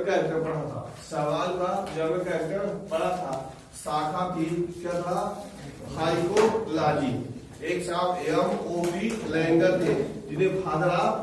Character पढ़ा था, सवाल का जर्मन कैरेक्टर पढ़ा था, शाखा थी क्या था, फाइकोलॉजी। एक साहब एम.ओ.बी. लैंगर थे जिन्हें फादर ऑफ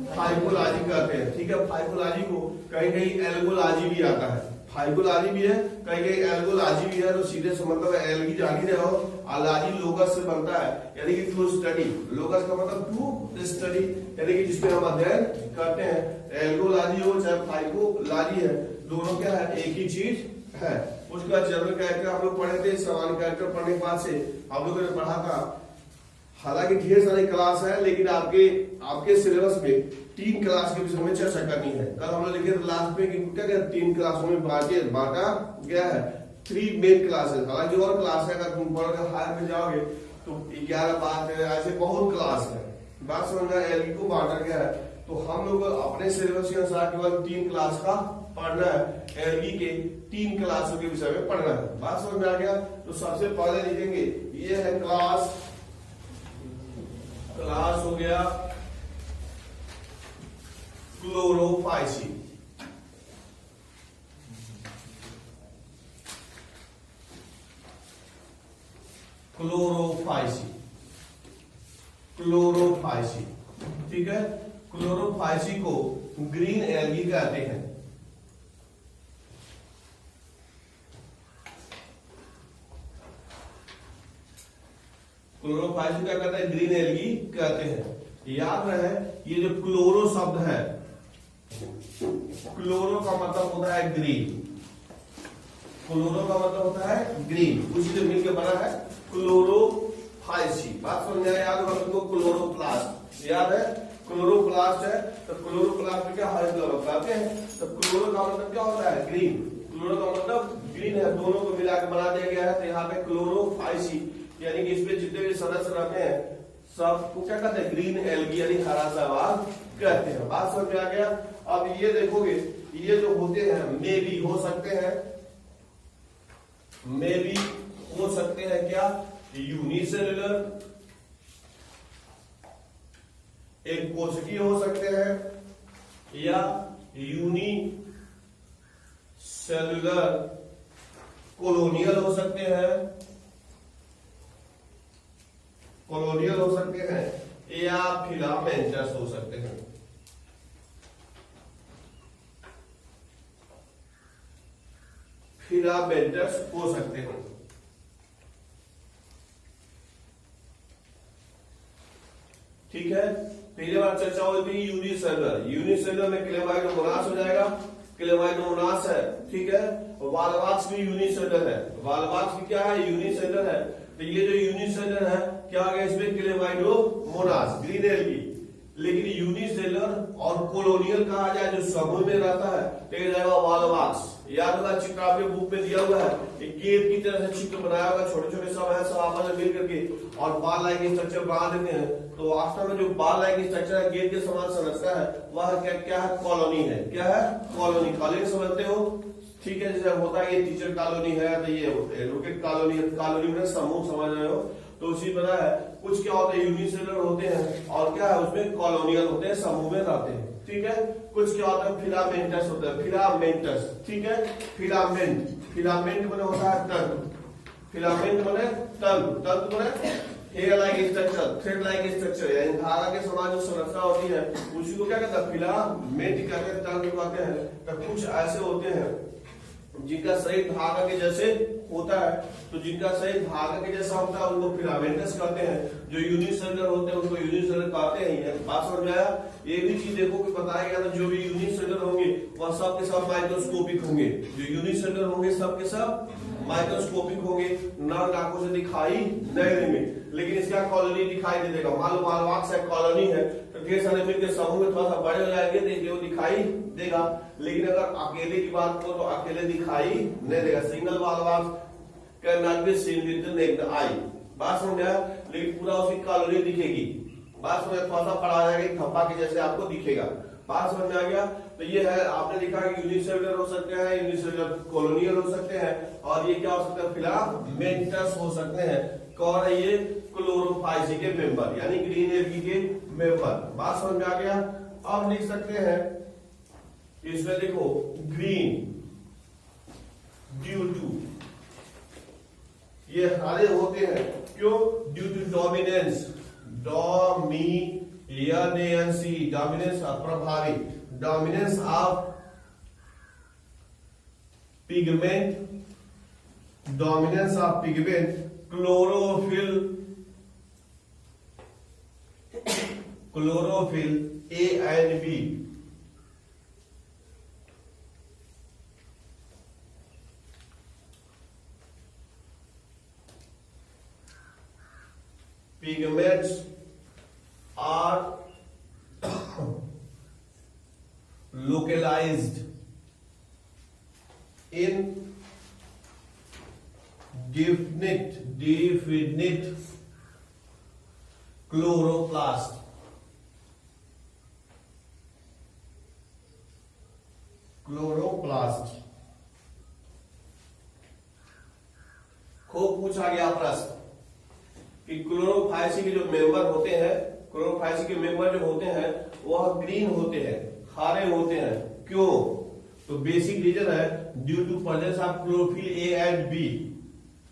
फाइकोलॉजी कहते हैं। ठीक है, फाइकोलॉजी को कहीं कहीं एल्गोलॉजी भी आता है, फाइकोलॉजी भी है, कहीं कहीं एल्गोलॉजी भी है। तो सीधे से मतलब एल्गी जान ही रहे हो, अलाजी लोगस से बनता है, यानी कि टू स्टडी। लोगस का मतलब टू स्टडी, यानी कि जिसमें हम अध्ययन करते हैं। एल्गोलॉजी हो चाहे फाइकोलॉजी है, दोनों क्या है, एक ही चीज है। उसका जर्मन कैरेक्टर आप लोग पढ़े थे, सामान्य कैरेक्टर पढ़ने के बाद से आप लोगों ने पढ़ा था। हालांकि ढेर सारी क्लास है, लेकिन आपके सिलेबस में 3 क्लास के विषय में चर्चा करनी है। कल हम लोग लिखे थे लास्ट में कि क्या क्या 3 क्लासों में बांटा गया है, 3 मेन क्लासेस। हालांकि और क्लास है, अगर तुम पढ़कर हायर में जाओगे तो 11 बात है, ऐसे बहुत क्लास है। बात समझ में एलगी को बांटा गया है, तो हम लोग अपने सिलेबस के अनुसार केवल 3 क्लास का पढ़ना है। एलगी के 3 क्लासों के विषय में पढ़ना है। बात समझ में आ गया? तो सबसे पहले लिखेंगे, ये है क्लास हो गया क्लोरोफाइसी। क्लोरोफाइसी, ठीक है। क्लोरोफाइसी को ग्रीन एल्गी कहते हैं। क्लोरोफाइसी क्या कहते हैं, ग्रीन एल्गी कहते हैं। याद रहे, ये जो क्लोरो शब्द है, क्लोरो का मतलब होता है ग्रीन, क्लोरो का मतलब होता है ग्रीन, उसी से मिलकर बना है क्लोरोफाइसी। बात समझ में याद होगा तुमको, क्लोरोप्लास्ट याद है, क्लोरोप्लास्ट है। तो क्लोरोप्लास्ट में क्या है, क्लोरो कहते हैं। तो क्लोरो का मतलब क्या होता है, ग्रीन, क्लोरो का मतलब ग्रीन है, दोनों को मिलाकर बना दिया गया है। तो यहाँ पे क्लोरोफाइसी, यानी कि इसमें जितने भी सदस्य रहते हैं सबको क्या कहते हैं, ग्रीन एल्गी, यानी हरा शैवाल कहते हैं। बात समझ में आ गया? अब ये देखोगे, ये जो होते हैं मे भी हो सकते हैं, मे भी हो सकते हैं क्या, यूनिसेलुलर, एक कोशिकीय हो सकते हैं, या यूनिसेलुलर कॉलोनियल हो सकते हैं, कॉलोनियल हो सकते हैं, या फिलामेंटस हो सकते हैं। फिलामेंटस हो सकते हैं। ठीक है, पहले बार चर्चा हुई थी यूनिसेलुलर। यूनिसेलुलर में क्लेमाइडोमोनास हो जाएगा, क्लेमाइडोमोनास है। ठीक है, वालवाक्स भी यूनिसेलुलर है, वालवाक्स भी क्या है, यूनिसेलुलर है। तो ये जो यूनिसेलुलर है, क्या आ गया इसमें, क्लेमाइडोमोनास, ग्रीन एल्गी। लेकिन यूनिसेलुलर और कॉलोनियल कहा जाए जो समूह में रहता है, तो ये जाएगा वालवाक्स। याद होगा, चित्र आपके बुक में दिया हुआ है, एक गेंद की तरह से चित्र बनाया हुआ, छोटे छोटे सब है, सब आपस में मिल करके और बाल लाइक स्ट्रक्चर बना देते हैं। तो वास्तव में जो बाल लाइक स्ट्रक्चर है, गेंद के समान संरचना है, वह क्या है, कॉलोनी है। क्या है, कॉलोनी। कॉलोनी समझते हो? ठीक है, जैसे होता है ये टीचर कॉलोनी है, तो ये एडवोकेट कॉलोनी है। कॉलोनी में समूह समझ रहे हो, तो उसी तरह है। कुछ क्या होते हैं, यूनिसेलुलर होते हैं, और क्या है उसमें कॉलोनियल होते हैं, समूह में रहते हैं। ठीक है, कुछ क्या होता है, फिलामेंटस होता है, फिलामेंटस। ठीक है, फिलामेंट, फिलामेंट मैंने होता है तंतु, फिलामेंट मैंने तंतु, तंतु मैंने hair like structure, thread like structure, यानी धागा के समान जो संरचना होती है, उसी को क्या कहते हैं, फिलामेंट कहते हैं, तंतु कहते हैं। तो कुछ ऐसे होते हैं जिनका शरीर धागा के जैसे होता है, तो जिनका शरीर धागा के जैसा होता है उनको फिलामेंटस कहते हैं। जो यूनिसेलुलर होते हैं उनको यूनिसेलुलर कहते हैं। बात समझ में आया? ये भी चीज देखो कि बताया गया था, जो भी यूनिसेलुलर होंगे वह सब के सब माइक्रोस्कोपिक होंगे। जो यूनिसेलुलर होंगे सब के सब माइक्रोस्कोपिक होंगे, नर आंखों से दिखाई नहीं देंगे, लेकिन इसका कॉलोनी दिखाई दे देगा। मान लो वालवाक्स है, कॉलोनी है, तो ढेर सारे मिलकर समूह में थोड़ा सा बड़े हो जाएंगे, देखिए वो दिखाई देगा। लेकिन अगर अकेले की बात करो तो अकेले दिखाई नहीं देगा। Single volvox can not be seen with the naked eye. बात समझ आया? लेकिन पूरा उसकी कॉलोनी दिखेगी। बात समझ, थोड़ा सा पढ़ा जाएगा, थप्पा के जैसे आपको दिखेगा। बात समझ में आ गया? तो ये है, आपने लिखा कि यूनिसेलुलर हो सकते हैं, यूनिसेलुलर कॉलोनियल हो सकते हैं, और ये क्या हो सकते हैं, फिलामेंटस हो सकते हैं। कौन है ये, क्लोरोफाइसी के मेंबर, यानी ग्रीन एल्गी के मेंबर। बात समझ में आ गया? अब लिख सकते हैं इसमें देखो ग्रीन ड्यू टू, ये हरे होते हैं क्यों? Due to dominance, dominancy, dominance प्रभावी, dominance of pigment, dominance of pigment, chlorophyll, chlorophyll A and B, pigments are localized in definite chloroplast, खूब पूछा गया प्रश्न कि क्लोरोफाइसी के जो मेंबर होते हैं, क्लोरोफाइसी के मेंबर जो होते हैं वह ग्रीन होते हैं, हरे होते हैं, क्यों? तो बेसिक रीजन है due to presence of chlorophyll A and B,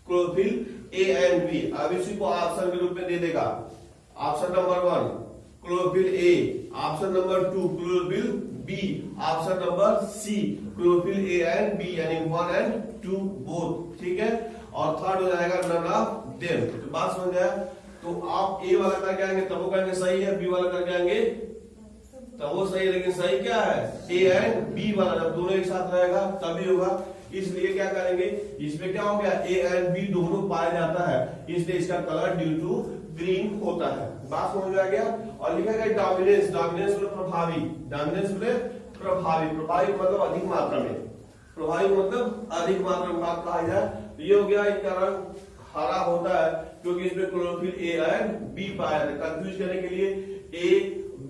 chlorophyll A and B. अब इसी को ऑप्शन के रूप में दे देगा, option number 1 chlorophyll A, option number 2 chlorophyll B, option number C chlorophyll A and B, यानी 1 and 2 बोथ, ठीक है। और थर्ड हो जाएगा नन ऑफ देम। तो बात समझ गया? तो आप ए वाला करके आएंगे तब वो कहेंगे सही है, बी वाला करके आएंगे तब वो सही है, लेकिन सही क्या है? ए एंड बी वाला, जब दोनों एक साथ रहेगा तभी होगा। इसलिए क्या करेंगे, इसमें क्या हो गया, ए एंड बी दोनों पाया जाता है, इसलिए इसका कलर ड्यू टू ग्रीन होता है। बात समझ में आ गया? और लिखा गया डोमिनेंस, डोमिनेंस मतलब प्रभावी, डोमिनेंस मतलब प्रभावी, प्रभावी मतलब अधिक मात्रा में, प्रभावी मतलब अधिक मात्रा में बात कहा जाए। तो ये हो गया, इनका रंग हरा होता है क्योंकि इसमें क्लोरोफिल ए एंड बी पाया जाता है। कंफ्यूज करने के लिए ए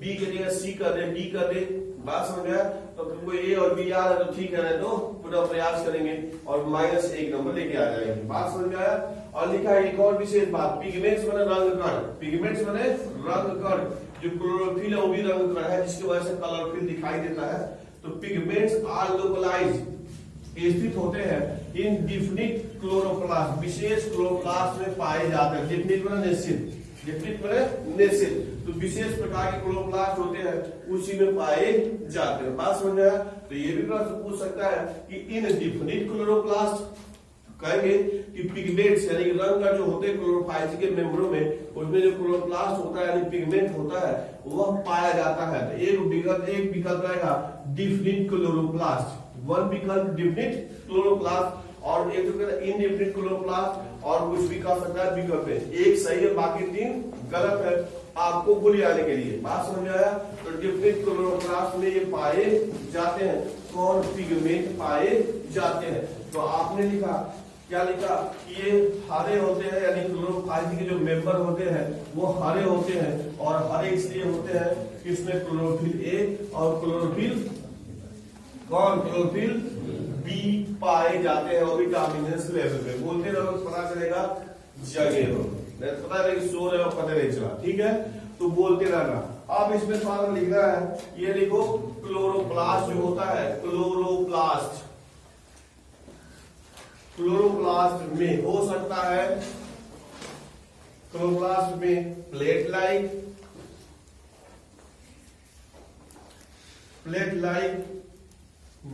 बी की जगह सी कर दे, डी कर दे। बात समझ गया? तो तुमको ए और बी याद है तो ठीक है, नहीं तो पूरा प्रयास करेंगे और -1 नंबर लेके आ जाएंगे। बात समझ में आया? और लिखा है एक और विशेष बात, पिगमेंट्स माने रंग कण, पिगमेंट्स माने रंग कण, जो क्लोरोफिल है वो भी रंग कण है जिसकी वजह से कलरफुल दिखाई देता है। तो पिगमेंट्स आर लोकलाइज्ड, स्थित होते हैं इन डिफिनिट क्लोरोप्लास्ट, विशेष क्लोरोप्लास्ट में पाए जाते हैं। डिफिनिट माने निश्चित, डिफिनिट माने निश्चित, तो विशेष प्रकार के क्लोरोप्लास्ट होते हैं उसी में पाए जाते हैं। बात समझ आया? तो ये भी प्रश्न पूछ सकता है कि इन डिफिनिट क्लोरोप्लास्ट, कहेंगे कि पिगमेंट्स यानी कि रंग का जो होते हैं क्लोरोफाइसी के मेंबरों में, उसमें जो क्लोरोप्लास्ट होता है यानी पिगमेंट होता है वह पाया जाता है। तो एक विकल्प रहेगा डिफिनिट क्लोरोप्लास्ट, वन विकल्प डिफिनिट क्लोरोप्लास्ट, और एक इनडिफिनिट क्लोरोप्लास्ट, और कुछ भी कह सकता है विकल्प में। एक सही है, बाकी 3 गलत है, आपको भूल जाने के लिए। बात समझ में आया? तो डिफिनिट क्लोरोप्लास्ट में ये पाए जाते हैं, कौन? पिगमेंट पाए जाते हैं। तो आपने लिखा, क्या लिखा? ये हरे होते हैं, यानी क्लोरोफाइसी के जो मेंबर होते हैं वो हरे होते हैं, और हरे इसलिए होते हैं कि इसमें क्लोरोफिल ए और क्लोरोफिल कौन? क्लोरोफिल बी पाए जाते हैं, और भी डोमिनेंस लेवल पे। बोलते रहो, पता चलेगा, जगे हो, पता है कि शोर है और पता नहीं चला, ठीक है? तो बोलते रहना। अब इसमें थोड़ा लिखना है, ये लिखो क्लोरोप्लास्ट जो होता है, क्लोरोप्लास्ट, क्लोरोप्लास्ट में हो सकता है, क्लोरोप्लास्ट में प्लेट लाइक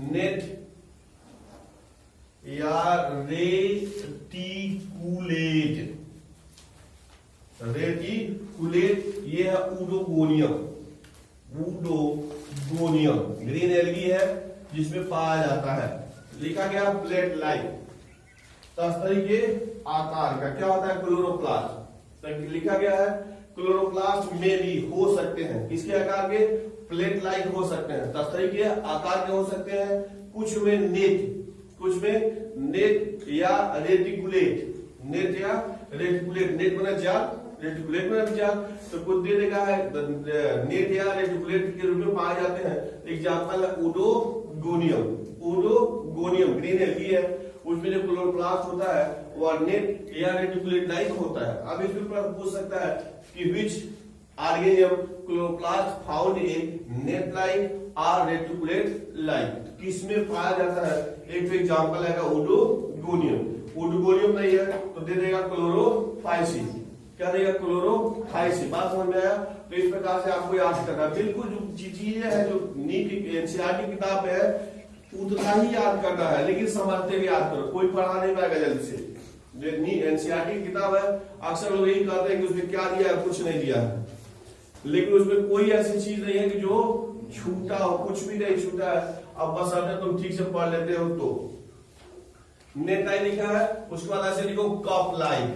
नेट या रेटिकुलेट, ये है ऊडोगोनियम, ग्रीन एल्गी है जिसमें पाया जाता है। लिखा गया प्लेट लाइक, तस्तरी के आकार का क्या होता है? क्लोरोप्लास्ट। लिखा गया है क्लोरोप्लास्ट में भी हो सकते हैं, किसके आकार के? प्लेट लाइक हो सकते हैं, तस्तरी के आकार के हो सकते हैं, कुछ में नेट या रेटिकुलेट, नेट बना जाल, रेटिकुलेट बना जाल। तो कुछ दे देगा है नेट या रेटिकुलेट के रूप में पाए जाते हैं। एग्जाम्पल है ऊडोगोनियम, ग्रीन एल्गी है, उसमें जो क्लोरोप्लास्ट होता है वह नेट या रेटिकुलेट लाइक होता है। अब इसमें प्रश्न पूछ सकता है कि which organism chloroplast found in net like or reticulate like. किसमें पाया जाता है? एक तो एग्जांपल है ओडोगोनियम। ओडोगोनियम नहीं है तो दे देगा क्लोरोफाइसिन। क्या देगा? क्लोरोफाइसिन। बात समझ में आया? तो इस प्रकार से आपको याद करना है। बिल्कुल जो चीजें है जो नीट एनसीईआरटी किताब है उतना ही याद करना है, लेकिन समझते हुए याद करो। कोई पढ़ा नहीं पाएगा जल्दी से। जो एनसीईआरटी की किताब है अक्सर लोग यही कहते हैं कि उसमें क्या दिया है, कुछ नहीं दिया है, लेकिन उसमें कोई ऐसी चीज नहीं है कि जो छूटा हो, कुछ भी नहीं छूटा है। अब बस अगर तुम ठीक से पढ़ लेते हो तो नेता लिखा है। उसके बाद ऐसे लिखो कप लाइक।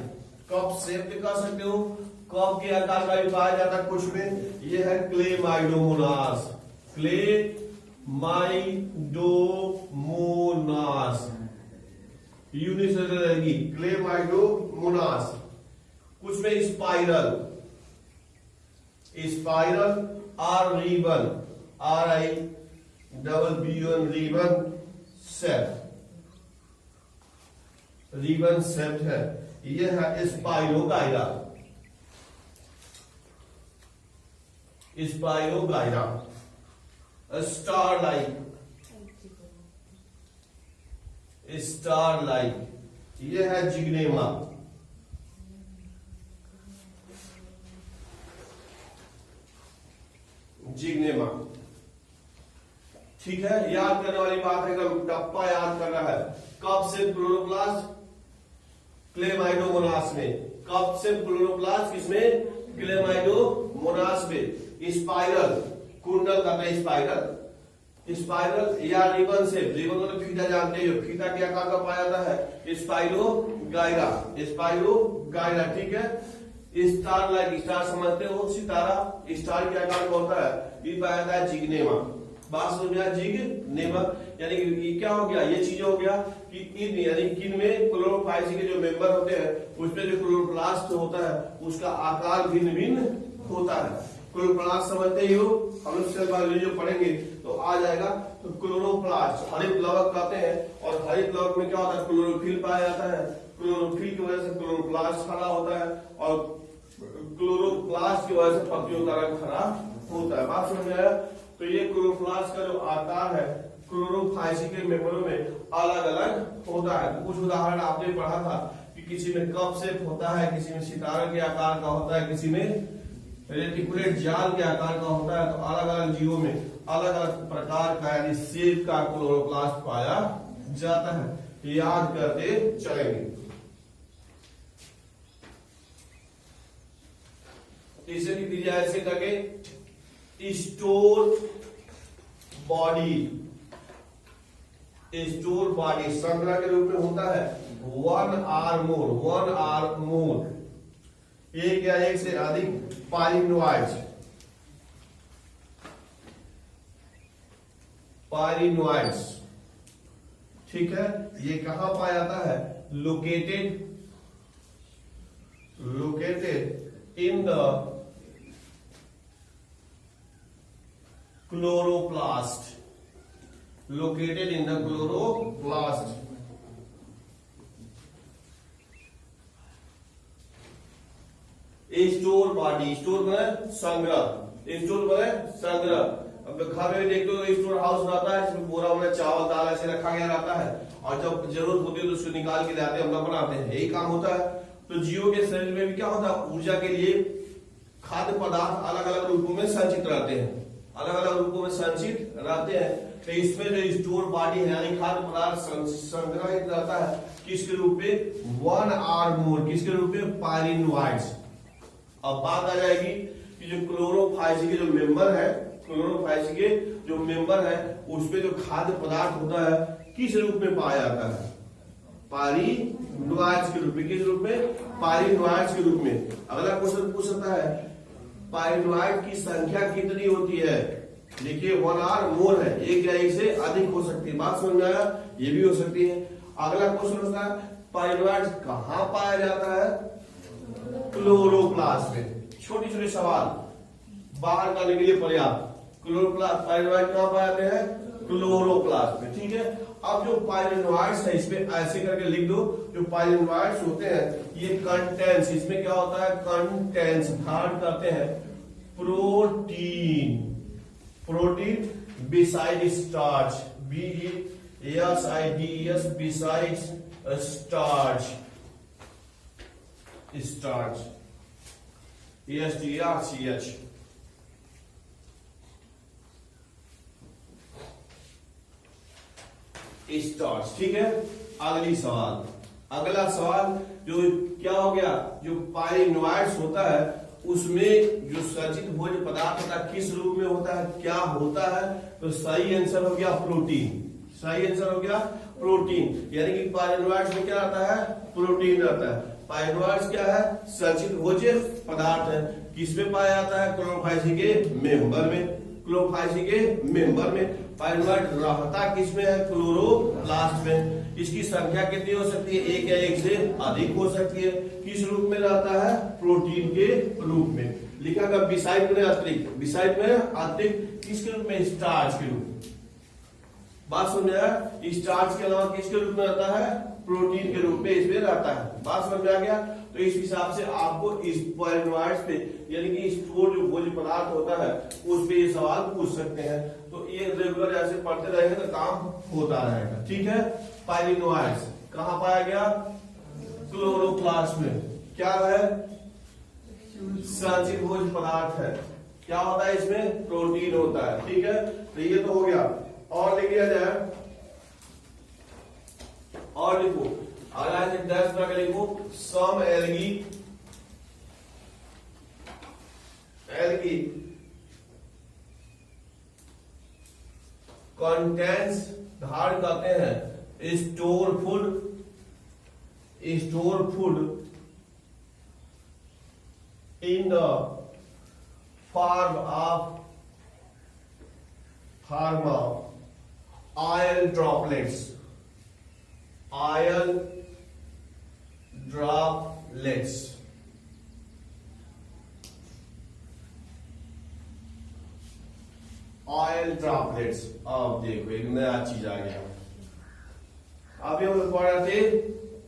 कप शेप भी कह सकते हो, कप के आकार का भी पाया जाता है कुछ में। ये है क्लेमाइडोमोनास। क्लेमाइडोमोनास यूनिसेलुलर रहेगी। क्लेमाइडोमोनास। कुछ में spiral, spiral or ribbon, RIBBON ribbon set, ribbon set है। यह है Spirogyra. Spirogyra. Star like, star like. यह है जिग्नेमा। जिग्नेमा। ठीक है, याद करने वाली बात है, टप्पा याद करना है। कब से क्लोरोप्लास्ट? क्लेमाइडोमोनास में। कब से क्लोरोप्लास्ट किसमें? क्लेमाइडोमोनास में। स्पाइरल, कुंडल का है स्पाइरल। स्पाइरल या रिबन से, रिबन मतलब फीता जानते हो, फीता के आकार का पाया जाता है स्पाइरोगाइरा। स्पाइरोगाइरा। ठीक है। स्टार लाइक, स्टार समझते हो, सितारा, स्टार के आकार का होता है, ये पाया जाता है जिग्नेमा। बात समझ में आया? जिग्नेमा यानी कि क्या हो गया? ये चीज हो गया कि इन यानी किन में क्लोरोफाइसिन के जो मेंबर होते हैं उसमें जो क्लोरोप्लास्ट होता है उसका आकार भिन्न भिन्न होता है। क्लोरोप्लास्ट समझते ही हो, हम लोग सेल बायोलॉजी जो पढ़ेंगे तो आ जाएगा। तो क्लोरोप्लास्ट हरित लवक कहते हैं, और हरित लवक में क्या होता है? क्लोरोफिल पाया जाता है। क्लोरोफिल की वजह से क्लोरोप्लास्ट खड़ा होता है, और क्लोरोप्लास्ट की वजह से पत्तियों का रंग हरा होता है। बात समझ में आया? तो ये क्लोरोप्लास्ट का जो आकार है क्लोरोफाइसिन के मेंबरों में अलग अलग होता है। कुछ उदाहरण आपने पढ़ा था कि किसी में कप शेप होता है, किसी में सितारा के आकार का होता है, किसी में रेटिकुलेट जाल के आकार का होता है। तो अलग अलग जीवों में अलग अलग प्रकार का यानी शेप का क्लोरोप्लास्ट पाया जाता है। याद करते चलेंगे। इसे लिख दीजिए ऐसे करके, स्टोर बॉडी। स्टोर बॉडी संग्रह के रूप में होता है 1 or more, 1 or more, एक या एक से अधिक पाइरिनोइड्स। पाइरिनोइड्स। ठीक है, ये कहां पाया जाता है? Located in the chloroplast. Located in the chloroplast. Store body, store बने संग्रह, स्टोर बने संग्रह। अब घर में देखते हो स्टोर हाउस रहता है, इसमें बोरा में चावल दाल ऐसे रखा गया रहता है, और जब जरूरत होती है तो उसको निकाल के लाते हैं, अपना बनाते हैं, यही काम होता है। तो जीवों के शरीर में भी क्या होता है? ऊर्जा के लिए खाद्य पदार्थ अलग अलग रूपों में संचित रहते हैं, अलग अलग रूपों में संचित रहते हैं। तो इसमें जो स्टोर बॉडी है यानी खाद्य पदार्थ संग्रहित रहता है किसके रूप में? 1 or more, किसके रूप में? पाइरिनोइड्स। अब बात आ जाएगी कि जो क्लोरोफाइसिन के जो मेंबर है, क्लोरोफाइसिन के जो मेंबर है उसमें जो खाद्य पदार्थ होता है किस रूप में पाया जाता है? पाइरिनोइड्स के रूप में। किस रूप में? पाइरिनोइड्स के रूप में। अगला क्वेश्चन पूछ सकता है पाइरिनोइड की संख्या कितनी होती है? देखिए 1 or more है, एक या एक से अधिक हो सकती है। बात समझ में आया? ये भी हो सकती है। अगला क्वेश्चन होता है पाइरिनोइड कहां पाया जाता है? क्लोरोप्लास्ट में। छोटे छोटे सवाल बाहर करने के लिए पर्याप्त। क्लोरोप्लास्ट, पाइरिनोइड कहां पाए जाते हैं? क्लोरोप्लास्ट में। ठीक है, अब जो पाइरिनोइड्स है इसमें ऐसे करके लिख दो, जो पाइरिनोइड्स होते हैं ये कंटेंस, इसमें क्या होता है? कंटेंस धारण करते हैं protein. Protein beside starch, BESIDES, besides starch, starch, ESTARCH। Starch, ठीक है। अगला सवाल जो क्या हो गया, जो पाइरिनोइड्स होता है उसमें जो संचित भोज्य पदार्थ होता है किस रूप में होता है, क्या होता है, तो सही आंसर हो गया प्रोटीन। सही आंसर हो गया प्रोटीन, यानी कि पाइरिनोइड्स में क्या आता है, प्रोटीन आता है। पाइरिनोइड्स क्या है, संचित भोज्य पदार्थ है। किसमें पाया जाता है, क्लोरोफाइसी के मेंबर में। क्लोरोफाइसी के मेंबर में पाइरिनोइड रहता किसमें है, क्लोरोप्लास्ट में। इसकी संख्या कितनी हो सकती है, एक या एक से अधिक हो सकती है। किस रूप में रहता है, प्रोटीन के रूप में। लिखा गया बिसाइड में अतिरिक्त, बिसाइड में अतिरिक्त किसके रूप में, स्टार्च के रूप में। बात समझ में आया, स्टार्च के अलावा किसके रूप में रहता है, प्रोटीन के रूप में इसमें रहता है। बात समझ में आ गया। तो इस हिसाब से आपको इस पाइरिनोइड्स पे यानी कि स्टोर जो भोज्य पदार्थ होता है उस पे ये सवाल पूछ सकते हैं। तो ये रेगुलर ऐसे पढ़ते रहेंगे तो काम होता रहेगा, ठीक है। पाइरिनोइड्स कहाँ पाया गया, क्लोरोप्लास्ट में। क्या है, संचित भोज्य पदार्थ है। क्या होता है इसमें, प्रोटीन होता है, ठीक है। तो ये तो हो गया। और लिख लिया जाए, और लिखो अगला है 10 में लिखो सम एल्गी कंटेंट्स धारण करते हैं store food in the form of oil droplets. Oil droplets, oil droplets. अब देखो एक नया चीज आ गया। अभी हम पढ़ रहे थे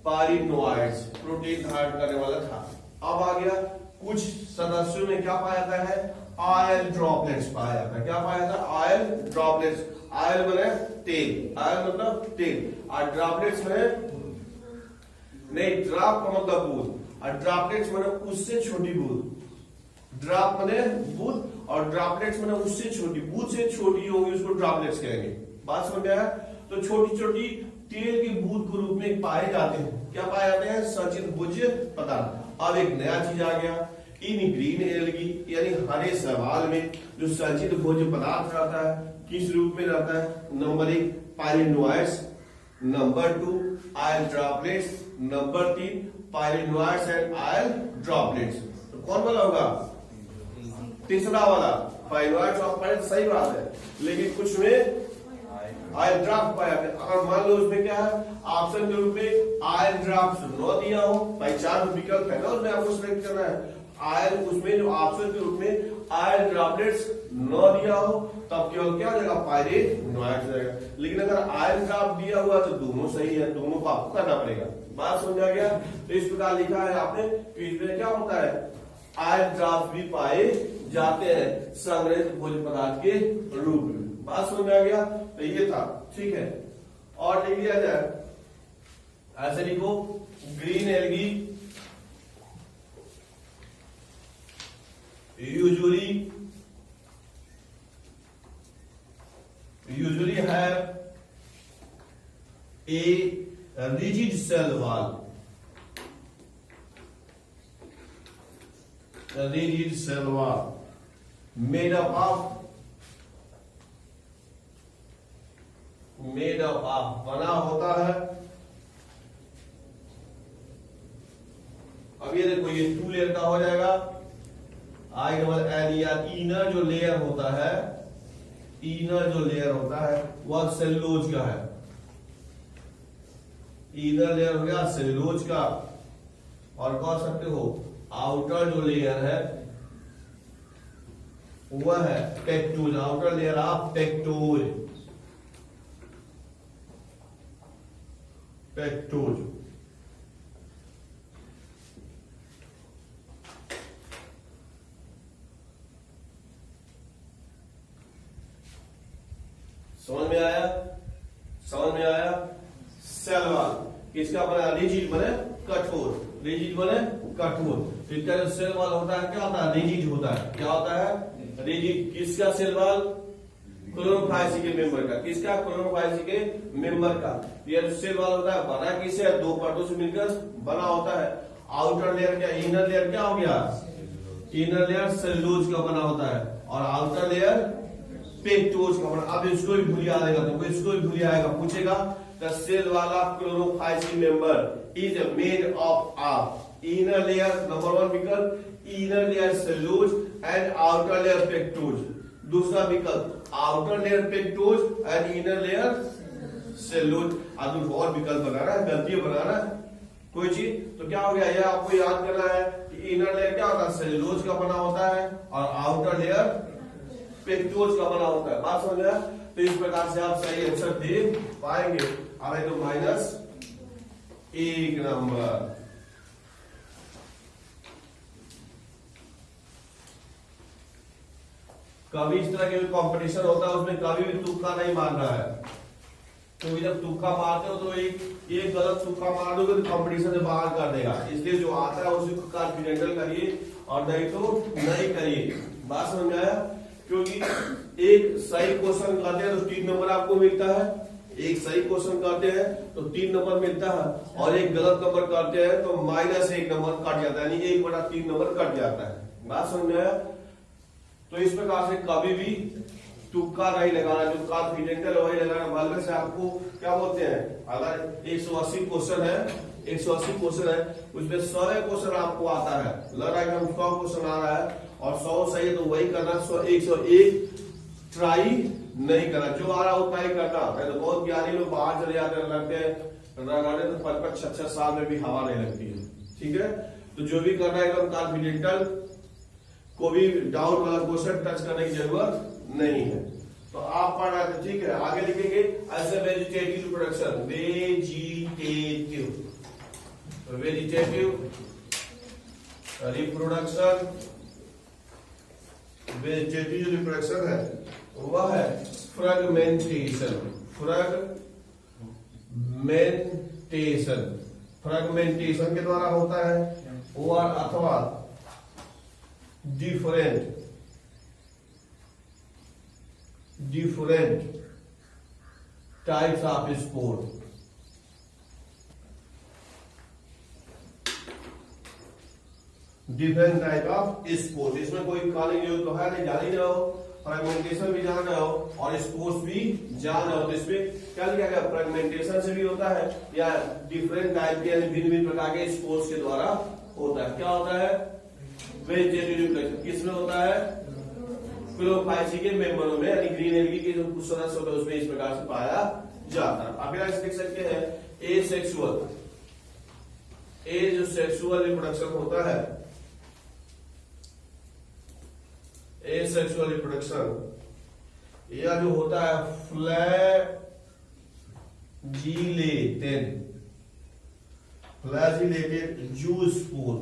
पाइरिनोइड्स, प्रोटीन धारण करने वाला था। अब आ गया कुछ सदस्यों में क्या पाया जाता है, ऑयल ड्रॉपलेट्स पाया जाता है। क्या पाया जाता है, ऑयल ड्रॉपलेट्स। ऑयल बने तेल, ऑयल मतलब तेल, और ड्रॉपलेट्स में नहीं, ड्रॉप का मतलब बूंद, और ड्रॉपलेट्स माने उससे छोटी बूंद। ड्रॉप माने बूंद और ड्रॉपलेट्स माने उससे छोटी, बूंद से छोटी होगी उसको ड्रॉपलेट्स कहेंगे। बात समझ में आया। तो छोटी छोटी तेल की बूंद के रूप में पाए जाते हैं। क्या पाए जाते हैं, संचित भोज्य पदार्थ। अब एक नया चीज आ गया, इन ग्रीन एल्गी यानी हरे शैवाल में जो संचित भोज्य पदार्थ रहता है किस रूप में रहता है, number 1 pyrenoids, number 2 oil droplets, number 3 pyrenoids and oil droplets. तो कौन वाला होगा, तीसरा वाला। पाइरिनोइड्स आप पढ़े तो सही बात है, लेकिन कुछ में आयल ड्रॉप पाया। अगर मान लो उसमें क्या है, ऑप्शन के रूप में आयल ड्रॉप्स न दिया हो, भाई 4 विकल्प है ना उसमें, आपको सिलेक्ट करना है। आयल उसमें जो ऑप्शन के रूप में आयल ड्रॉपलेट्स न दिया हो तब केवल क्या हो जाएगा, पाइरिनोइड्स जाएगा। लेकिन अगर आयल ड्रॉप दिया हुआ तो दोनों सही है, दोनों को आपको करना पड़ेगा। बात समझ आ गया। तो इस प्रकार लिखा है आपने कि इसमें क्या होता है, आयल ड्रॉप भी पाए जाते हैं संग्रहित भोज्य पदार्थ के रूप में। बात समझ आ गया। तो ये था, ठीक है। और लिख लिया जाए, ऐसे लिखो green algae usually have a rigid cell wall, a rigid cell wall made up of बना होता है। अब ये देखो ये 2 लेयर का हो जाएगा, आई डबल एल, या इनर जो लेयर होता है, इनर जो लेयर होता है वह सेलुलोज का है। इनर लेयर हो गया सेलुलोज का, और कह सकते हो आउटर जो लेयर है वह है pectose, outer layer of pectose, pectose. आया सेल वॉल, किसका बना, रिजिड बने कठोर, रिजिड बने कठोर। तो इसका जो सेल वॉल होता है क्या होता है, रिजिड होता है। क्या होता है, रिजिड। किसका सेल वॉल, क्लोरोफाइसी के मेंबर का, किसका, क्लोरोफाइसी के मेंबर का। ये जो सेल वॉल होता है बना किससे, दो परतों से मिलकर बना होता है। आउटर लेयर क्या, इनर लेयर क्या हो गया, इनर लेयर सेलुलोज का बना होता है और आउटर लेयर पेक्टोज का बना। अब इसको भी भूल याद आएगा, तो इसको भी भूल आएगा, पूछेगा द सेल वाला Chlorophyceae member is made of inner layer, number 1 विकल्प, inner layer cellulose and outer layer pectose. दूसरा विकल्प outer layer pectose and inner layer cellulose. अब और विकल्प बना रहा है, गलती बना रहा है कोई चीज, तो क्या हो गया, यह आपको याद करना है कि इनर लेयर क्या होता है, सेलुलोज का बना होता है और आउटर लेयर पेक्टोज का बना होता है। बात समझ गया। तो इस प्रकार से आप सही आंसर दे पाएंगे। अब है तो -1 नंबर। कभी इस तरह के कंपटीशन होता है उसमें कभी भी तुक्का नहीं मारना है, क्योंकि जब तुक्का मारते हो तो एक गलत तुक्का मार दोगे तो कंपटीशन से बाहर कर देगा। इसलिए जो आता है उसी को कॉन्फिडेंशियल करिए और नहीं तो नहीं करिए। बात समझ में आया। क्योंकि एक सही क्वेश्चन करते हैं तो 3 नंबर आपको मिलता है, एक सही क्वेश्चन करते हैं तो 3 नंबर मिलता है और एक गलत नंबर करते हैं तो -1 नंबर कट जाता है, यानी 1/3 नंबर कट जाता है। बात समझ में आया। तो इस प्रकार से कभी भी तुक्का नहीं लगाना, जो कॉन्फिडेंशियल वही लगाना। बल्कि से आपको क्या बोलते हैं, अगर 180 क्वेश्चन है, 180 क्वेश्चन है, उसमें 100 क्वेश्चन आपको आता है, लग रहा है कि हम 100 क्वेश्चन आ रहा है और 100 सही है तो वही करना, 101 ट्राई नहीं करना, जो आ रहा है उतना ही करना है। तो बहुत ज्ञानी लोग बाहर चले जाते हैं, लगते हैं तो 5-6 साल में भी हवा नहीं लगती है। ठीक है, तो जो भी करना है एकदम कॉन्फिडेंशियल, को भी डाउट वाला क्वेश्चन टच करने की जरूरत नहीं है। तो आप पढ़ रहे थे, ठीक है। आगे लिखेंगे ऐसे vegetative reproduction, vegetative reproduction, vegetative reproduction है वह है फ्रेगमेंटेशन, फ्रेगमेंटेशन के द्वारा होता है और अथवा different types of spore. Different type of spore, इसमें कोई खाली जो तो है नहीं, जान ही रहो, फ्रेगमेंटेशन भी जान रहे हो और स्पोर्स भी जान रहे हो। तो इसमें क्या लिखा गया, फ्रेगमेंटेशन से भी होता है या डिफरेंट टाइप के भिन्न भिन्न प्रकार के स्पोर्स के द्वारा होता है। क्या होता है, वेजिटेटिव रिप्रोडक्शन किसमें होता है, क्लोरोफाइसी के मेंबरों में, यानी ग्रीन एल्गी के जो कुछ सदस्य होते हैं उसमें इस प्रकार से पाया जाता है। अगला देख सकते हैं एसेक्सुअल, जो सेक्सुअल रिप्रोडक्शन होता है, एसेक्सुअल रिप्रोडक्शन यह जो होता है फ्लैजिलेटेड जू स्पोर,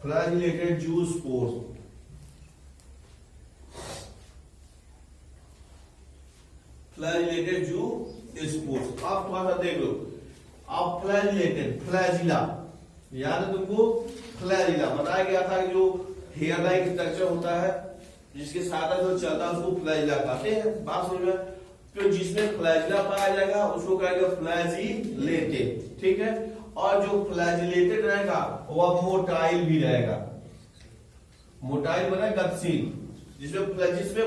फ्लैजिलेटेड जू स्पोर, फ्लैजिलेटेड जू स्पोर्स। आप थोड़ा सा देख लो, आप फ्लैजिलेटेड, फ्लैजिला याद है तुमको, फ्लैजिला बताया गया था कि जो हेयर लाइन स्ट्रक्चर होता है जिसके साथ जो चलता है उसको फ्लैजिला कहते हैं। बात समझ में। तो जिसमें फ्लैजिला पाया जाएगा उसको कहेंगे फ्लैजिलेटेड, ठीक है। और जो फ्लैजिलेटेड रहेगा वह मोटाइल भी रहेगा, मोटाइल बना गतिशील, जिसमें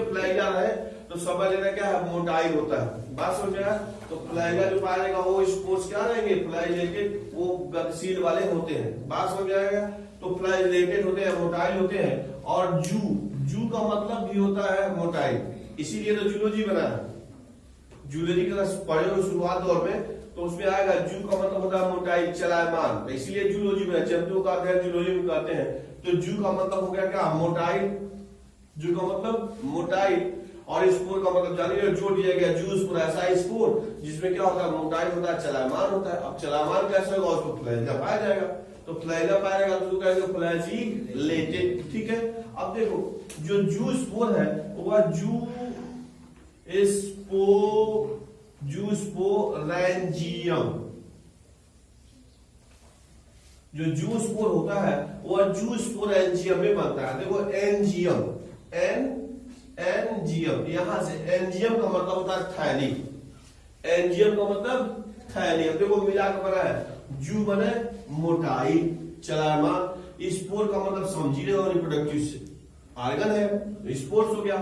फ्लैजिला रहे तो समझ लेना क्या है, मोटाइल होता है। बात समझ में आया। तो फ्लैजिला जो पाया जाएगा वो स्पोर्स क्या रहेंगे, फ्लैजिलेटेड, वो गतिशील वाले होते हैं। बात समझ आएगा। तो फ्लैजिलेटेड होते हैं, मोटाइल होते हैं। और जू का मतलब भी होता है मोटाइल, इसीलिए तो जूलॉजी बना है। जूलॉजी का पढ़े हो शुरुआत दौर में तो उसमें आएगा जू का मतलब होता है मोटाइल, चलायमान, इसीलिए जूलॉजी में जंतुओं का अध्ययन जूलॉजी में करते हैं। तो जू का मतलब हो गया क्या, मोटाइल। जू का मतलब मोटाइल और स्पोर का मतलब जानिए जोड़ दिया गया, जू स्पोर, ऐसा स्पोर जिसमें क्या होता है, मोटाइल होता है, चलायमान होता है। अब चलायमान कैसे होगा, उसको फ्लैजिला पाया जाएगा। तो फ्लैजा पाएगा तो कहेंगे फ्लैजिलेटेड। ठीक है, अब देखो जो जू स्पोर है वह जूस्पोरेंजियम, जो जू स्पोर होता है वह जूस्पोरेंजियम में बनता है। देखो एंजियम, एनजियम, यहां से एंजियम का मतलब होता है थैली, एंजियम का मतलब थैली। अब देखो मिला के बना है, जू बने मोटाई, चलायमान, स्पोर का मतलब समझिए और रिप्रोडक्टिव आर्गन है, स्पोर्स हो गया।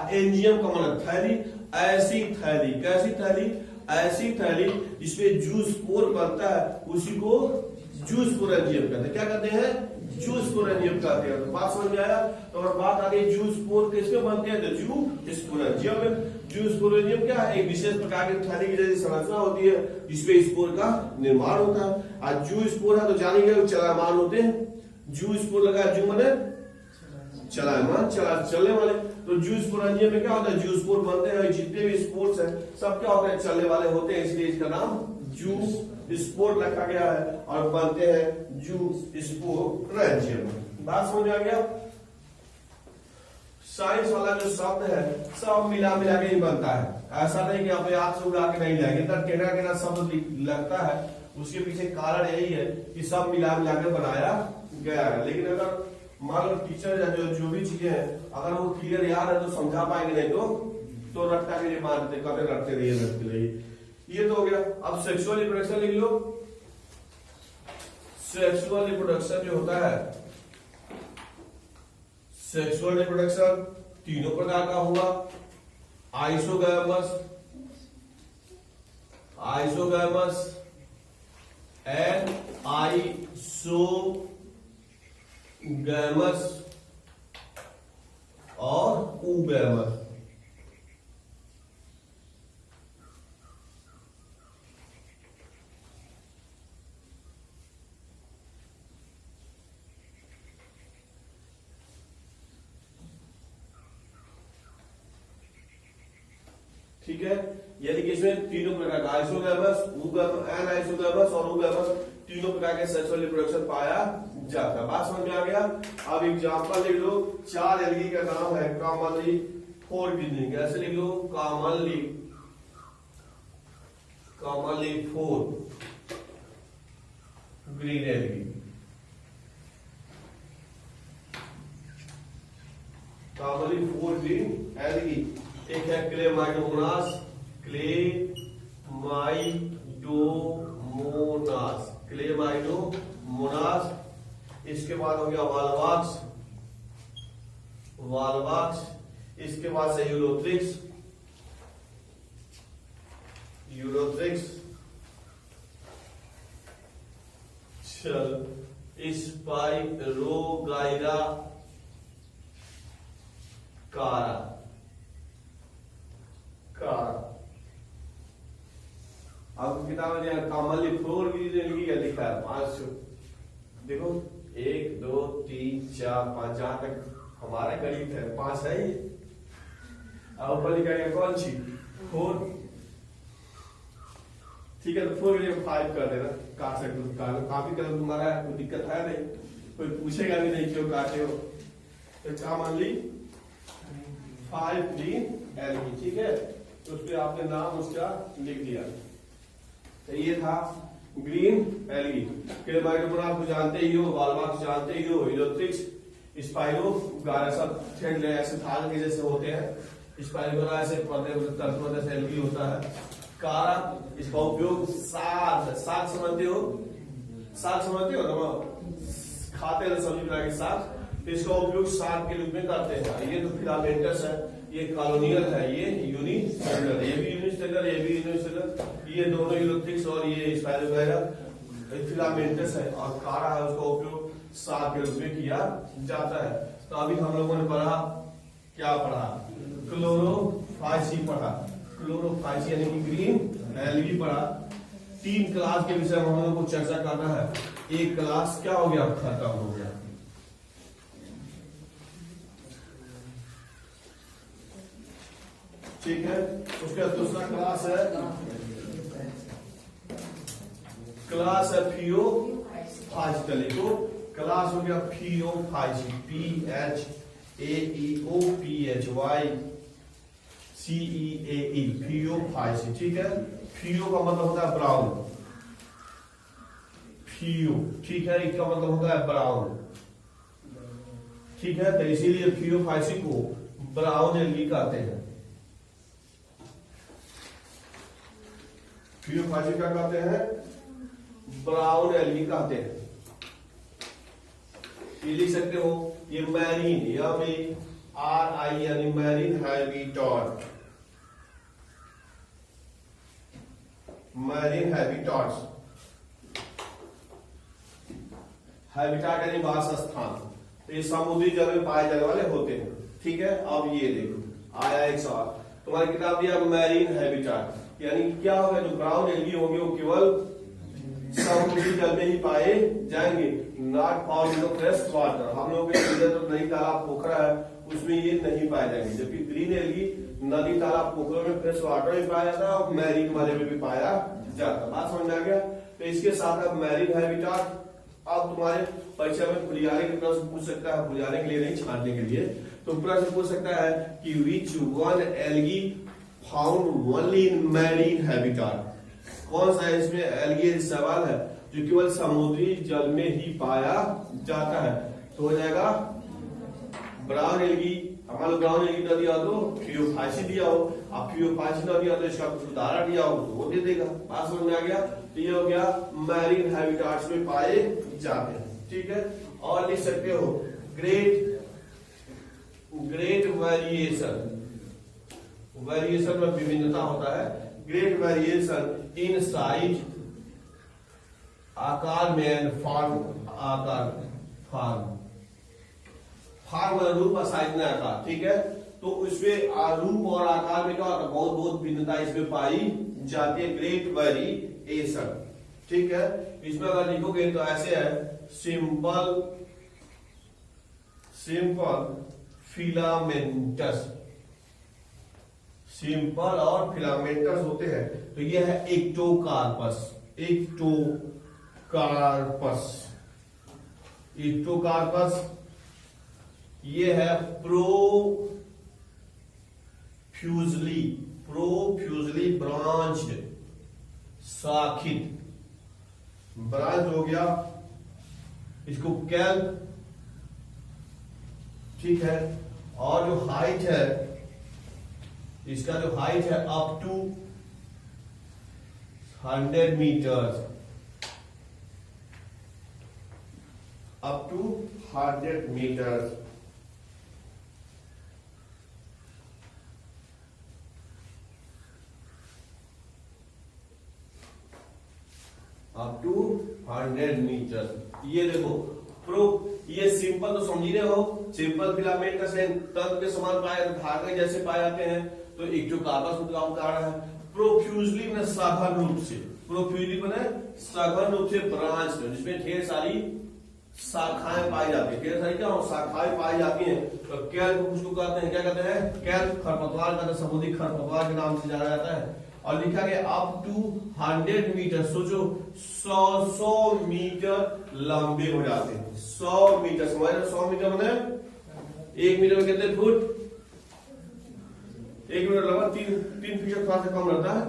एंजियम का मतलब थैली, ऐसी थैली, कैसी थैली, ऐसी थैली जिसमें जू स्पोर बनता है उसी को जूस्पोरेंजियम कहते हैं। क्या कहते हैं? जूस्पोरेंजियम कहते हैं। तो बात समझ में आया। तो अगर बात आ गई जू स्पोर किसमें बनते हैं, तो जूस्पोरेंजियम में। जूस्पोरेंजियम क्या है? एक विशेष प्रकार की थैली की जैसी संरचना होती है जिसमें स्पोर का निर्माण होता है। आज जू स्पोर है तो जानेंगे चलायमान होते हैं। जू स्पोर लगा, जू माने चलायमान, चलने वाले। तो जूस्पोरेंजियम में क्या होता है? जू स्पोर बनते हैं, जितने भी स्पोर्स हैं सब क्या होते हैं? चलने वाले होते हैं, इसलिए इसका नाम जू स्पोर रखा गया है और बनते हैं जूस्पोरेंजियम। बात समझ आ गया। साइंस वाला जो शब्द है सब मिला मिला के ही बनता है, ऐसा नहीं कि अपने हाथ से उड़ा के नहीं जाएंगे। टेढ़ा टेढ़ा शब्द लगता है, उसके पीछे कारण यही है कि सब मिला मिला के बनाया गया है। लेकिन अगर मान लो टीचर जो भी चीजें हैं अगर वो क्लियर याद है तो समझा पाएंगे, नहीं तो रटता के लिए मानते कभी रटते रहिए। ये तो हो गया। अब सेक्सुअल रिप्रोडक्शन लिख लो। सेक्सुअल रिप्रोडक्शन जो होता है, सेक्सुअल रिप्रोडक्शन तीनों प्रकार का हुआ। आइसोगैमस, एंड आइसोगैमस और ऊगैमस। ठीक है, यानी कि इसमें तीनों प्रकार का आइसोगैमस, एनाइसोगैमस और ऊगैमस तीनों प्रकार के सेक्सुअल रिप्रोडक्शन पाया जाता है। बात समझ में आ गया। अब एग्जांपल लिख लो। 4 एल्गी का नाम है कॉमनली 4 ग्रीन। कैसे लिख लो? Commonly 4 green algae. Commonly 4 green algae. एक है क्लेमाइडोमोनास, क्लेमाइडोमोनास। इसके बाद हो गया वाल्वाक्स। इसके बाद से यूरोथ्रिक्स। चल स्पाइरोगाइरा कारा। अब किताब में कॉमनली 4 ग्रीन क्या लिखा है? 5। देखो 1 2 3 4 5, जहां तक हमारा गणित है 5 है ये। अब ऊपर लिखा गया कौन सी? 4। ठीक है, तो 4 के लिए 5 कर देना, काट सकते हो। काफी कर तुम्हारा कोई दिक्कत है नहीं, कोई पूछेगा भी नहीं क्यों काटे हो। तो कॉमनली 5 ग्रीन एल्गी। ठीक है, तो उस पर आपने नाम उसका लिख दिया। तो ये था ग्रीन एल्गी। क्लेमाइडोमोनास को जानते ही हो, वाल्वाक्स जानते ही हो, यूरोथ्रिक्स, स्पाइरोगाइरा सब थ्रेड ऐसे थाल के जैसे होते हैं। स्पाइरोगाइरा ऐसे तंतुओं जैसे एल्गी होता है। कारा, इसका उपयोग साग समझते हो? साग समझते हो ना, खाते हैं सब्जी बना के साग। तो इसका उपयोग साग के रूप में करते हैं। ये तो फिलामेंटस है, ये कॉलोनियल है, ये यूनिसेलुलर। ये भी यूनिसेलुलर, ये भी यूनिसेलुलर। ये दोनों यूरोथ्रिक्स और ये स्पाइरोगाइरा फिलामेंटस है और कारा है, उसका उपयोग साग के रूप में किया जाता है। तो अभी हम लोगों ने पढ़ा, क्या पढ़ा? क्लोरोफाइसी पढ़ा, क्लोरोफाइसी यानी कि ग्रीन एल्गी पढ़ा। 3 क्लास के विषय में हम लोगों को चर्चा करना है। एक क्लास क्या हो गया? खत्म हो गया। ठीक है, उसका दूसरा क्लास है फियोफाइसी। फाइसी लिखो। क्लास हो गया फियो फाइसी, PHAEOPHYCEAE, फियो फाइसी। ठीक है, फियो का मतलब होता है ब्राउन, फियो, ठीक है, इसका मतलब होता है ब्राउन। ठीक है, तो इसीलिए फियो फाइसी को ब्राउन एल्गी कहते हैं। फियो फाइसी क्या कहते हैं? ब्राउन एल्गी कहते हैं। ये लिख सकते हो, ये मैरीन, MARI यानी marine habitat, marine habitats, habitat यानी वास स्थान। तो ये समुद्री जल में पाए जाने वाले होते हैं। ठीक है, अब ये देखो आया एक सवाल तुम्हारी किताब दिया मैरीन हैबिटाट, यानी क्या होगा? जो ब्राउन एल्गी होंगे वो केवल समुद्री जल में ही पाए जाएंगे, not found in the fresh water. हम लोगों के इधर तो नदी तालाब पोखरा है उसमें ये नहीं पाए जाएंगे, जबकि ग्रीन एल्गी नदी तालाब पोखरों में फ्रेश वाटर में पाया जाता है और मैरीन वाले में भी पाया जाता है। बात समझ में आ गया? तो इसके साथ अब मैरीन हैबिटाट। अब तुम्हारे परीक्षा में फुलियारे की प्रश्न पूछ सकता है, फुलियारे के लिए नहीं, छांटने के लिए। तो प्रश्न पूछ सकता है कि which one algae found only in marine habitat, कौन सा इसमें एल्गी सवाल है जो केवल समुद्री जल में ही पाया जाता है? तो हो जाएगा ब्राउन एल्गी। हमारे ब्राउन एल्गी ना दिया तो फियोफाइसी दिया हो, अब फियोफाइसी ना दिया तो इसका कुछ उदाहरण दिया हो तो वो दे देगा। बात समझ में आ गया? तो ये हो गया मैरीन हैबिटाट्स में पाए जाते हैं। ठीक है, और लिख सकते हो ग्रेट वेरिएशन, वेरिएशन में विभिन्नता होता है। ग्रेट वेरिएशन इन साइज, आकार में, एंड फॉर्म, आकार, फॉर्म रूप और साइज में आकार। ठीक है, तो इसमें रूप और आकार में क्या होता है? बहुत बहुत भिन्नता इसमें पाई जाती है, ग्रेट वेरिएशन। ठीक है, इसमें अगर लिखोगे तो ऐसे है, सिंपल फिलामेंटस, सिंपल और फिलामेंटस होते हैं। तो ये है एक्टोकार्पस, एक्टोकार्पस। ये है प्रोफ्यूजली ब्रांच्ड, शाखित, ब्रांच हो गया। इसको कैल्प, ठीक है, और जो हाइट है, इसका जो हाइट है up to 100 metres, up to 100 metres. Up to 100 metre. ये देखो ये सिंपल तो समझ रहे हो, सिंपल फिलामेंटस है, तंतु के समान पाए, धागे जैसे पाए जाते हैं। तो एक्टोकार्पस का उदाहरण है। प्रोफ्यूजली में सघन रूप से, प्रोफ्यूजली में सघन रूप से ब्रांच, जिसमें ढेर सारी शाखाएं पाई जाती है, ढेर सारी क्या शाखाएं पाई जाती हैं। तो कैल्प उसको कहते हैं, क्या कहते हैं? कैल्प, खरपतवार कहते हैं, समुद्री खरपतवार के नाम से जाना जाता है। और लिखा गया अप टू 100 मीटर, सोचो 100 मीटर लंबे हो जाते हैं। 100 मीटर, समझ रहे? 100 मीटर मैंने 1 मीटर में कितने फुट? 1 मीटर लगभग 3 फीट, थोड़ा सा कम रहता है।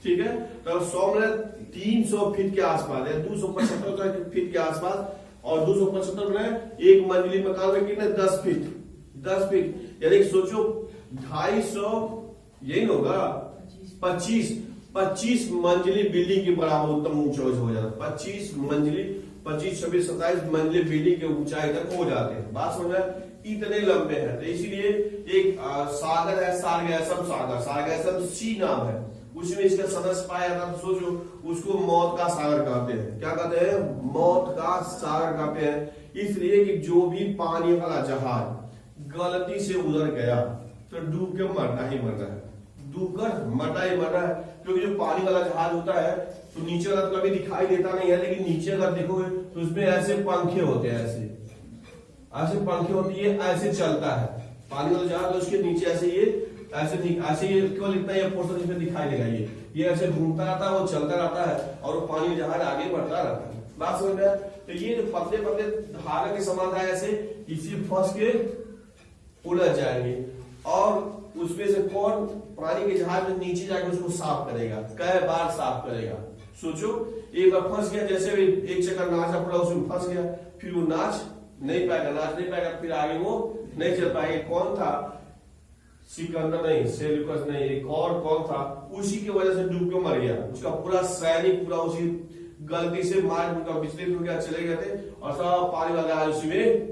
ठीक है, तो 100 में 300 फीट के आसपास है, 275 फीट के आसपास। और 275 में एक मंजिली मकान में कितने? 10 फीट, 10 फीट, यानी सोचो 250, यही होगा 25 मंजिली बिल्डिंग के बराबर उत्तम ऊंचाई हो जाता है। 25 मंजिली, 25, 26, 27 मंजिली बिल्डिंग के ऊंचाई तक हो जाते हैं। बात समझ में? इतने लंबे हैं। तो इसीलिए एक सागर है, सारगैसम सागर, सारगैसम सी नाम है, उसमें इसका सदस्य पाया जाता है। तो सोचो उसको मौत का सागर कहते हैं। क्या कहते हैं? मौत का सागर कहते हैं। इसलिए कि जो भी पानी वाला जहाज गलती से उधर गया तो डूब के मरना ही मरना है, डूबकर मरना ही मरना है। क्योंकि जो पानी वाला जहाज होता है तो नीचे वाला तो कभी दिखाई देता नहीं है, लेकिन नीचे अगर देखोगे तो उसमें ऐसे पंखे होते हैं, ऐसे पंखे होती है, ऐसे चलता है पानी वाला जहाज। तो उसके नीचे ऐसे ये केवल इतना ये पोर्शन इसमें दिखाई देगा, ये ऐसे घूमता रहता है, वो चलता रहता है और वो पानी जहाज आगे बढ़ता रहता है। बात समझ में? तो ये जो पतले पतले धागा के समान था ऐसे इसी फंस के उलझ जाएंगे और उसमें से कौन पानी के जहाज में नीचे जाकर उसको साफ करेगा, कई बार साफ करेगा। सोचो एक बार फंस गया, जैसे भी एक चक्कर नाचा पड़ा उसमें फंस गया, फिर वो नाच नहीं पाएगा, फिर आगे वो नहीं चल पाएगा। कौन था? सिकंदर नहीं, सेल्यूकस नहीं, एक और कौन था, उसी की वजह से डूब के मर गया। उसका पूरा सैनिक पूरा उसी गलती से मार उनका विचलित हो गया, चले गए थे और सब पानी वाले आज उसी में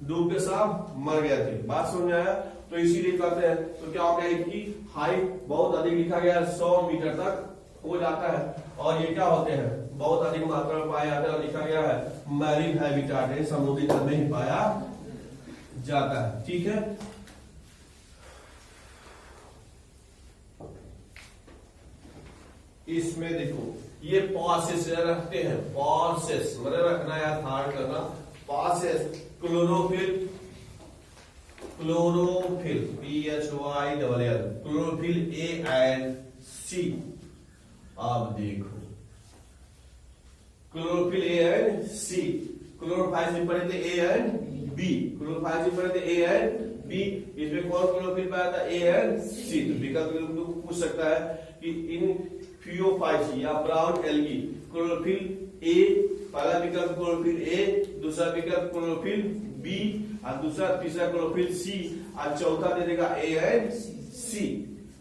डूब के सब मर गए थे। बात समझ में आया? तो इसीलिए कहते हैं तो क्या हो गया, इनकी हाइट बहुत अधिक लिखा गया 100 मीटर तक हो जाता है और ये क्या होते हैं बहुत अधिक मात्रा में पाया जाता है। लिखा गया है मैरीन हैबिटाट है, समुद्री तल में ही पाया जाता है। ठीक है, इसमें देखो ये पॉसेस रखते हैं, पॉसेस मतलब रखना या धारण करना, possesses chlorophyll, chlorophyll PHYLL, chlorophyll A and C। अब देखो chlorophyll A and C, chlorophyll पढ़े थे A एंड B, क्लोरोफाइल पढ़े थे A एंड B, इसमें कौन क्लोरोफिल पाया था? A and C। तो विकल्प पूछ सकता है कि इन फियोफाइट या ब्राउन एल्गी क्लोरोफिल A, पहला विकल्प क्लोरोफिल A, दूसरा विकल्प क्लोरोफिल B और दूसरा तीसरा क्लोरोफिल C और चौथा दे देगा A एंड C,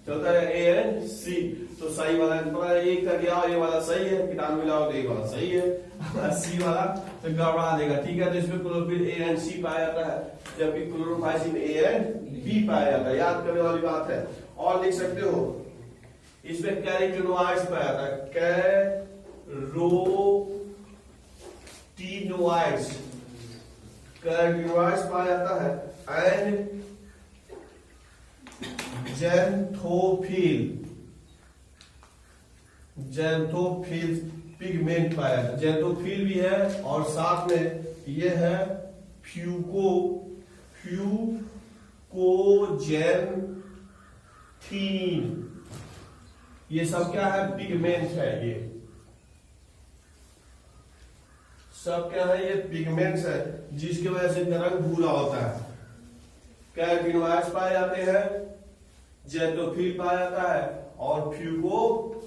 चौथा है A एंड C। तो सही वाला एक कर दिया, ये वाला सही है, कीटाणु मिलाओ तो ये वाला सही है, C वाला तो गड़बड़ा देगा। ठीक है, तो इसमें क्लोरोफिल A एंड C पाया जाता है जबकि क्लोरोफाइसिन A एंड B पाया जाता है। याद करने वाली बात है। और लिख सकते हो इसमें कैरोटीनॉइड्स पाया जाता है, कैरोटीनॉइड्स, कैरोटीनॉइड्स पाया जाता है एंड जेंथोफिल, जेंथोफिल पिगमेंट पाया जाता है। जेंथोफिल भी है और साथ में ये है फ्यूकोजेंथीन, ये सब क्या है? पिगमेंट है। ये सब क्या है? ये पिगमेंट्स है जिसकी वजह से रंग भूरा होता है। कैरोटीनॉइड्स पाए जाते हैं, जेंथोफिल पाया जाता है और फ्यूकोजेंथीन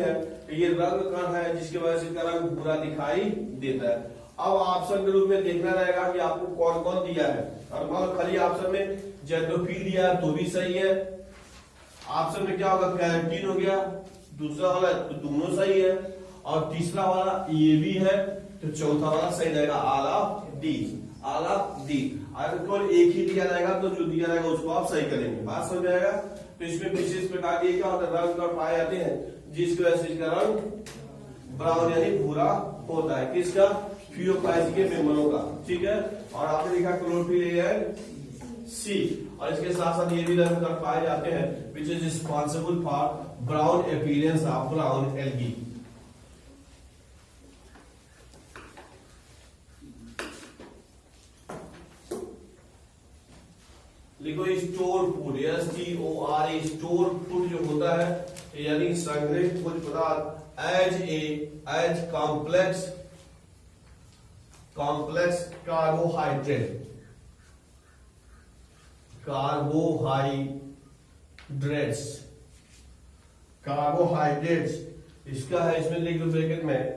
है। ये रंग कण है जिसकी वजह से रंग भूरा दिखाई देता है। अब ऑप्शन के रूप में देखना रहेगा कि आपको कौन कौन दिया है। और मान लो खाली ऑप्शन में जेंथोफिल दिया है तो भी सही है, ऑप्शन में क्या होगा कैरोटीन हो गया, दूसरा वाला तो दोनों सही है और तीसरा वाला ये भी है तो चौथा वाला सही रहेगा, ऑल ऑफ डी। अगर केवल एक ही दिया जाएगा तो जो दिया जाएगा उसको आप सही करेंगे। बात समझ आएगा? तो इसमें विशेष प्रकार के क्या होता है, रंग कण पाए जाते हैं जिसकी वजह से इसका रंग ब्राउन यानी भूरा होता है। किसका? फियोफाइट के मेम्बरों का। ठीक है, और आपने लिखा क्लोरोफिल A एंड C और इसके साथ साथ ये भी रंग कण पाए जाते हैं which is responsible for brown appearance of brown algae. लिखो store food, STOR, store food जो होता है यानी संग्रहित भोज्य पदार्थ एज कॉम्प्लेक्स कार्बोहाइड्रेट्स, इसका है, इसमें लिख दो ब्रैकेट में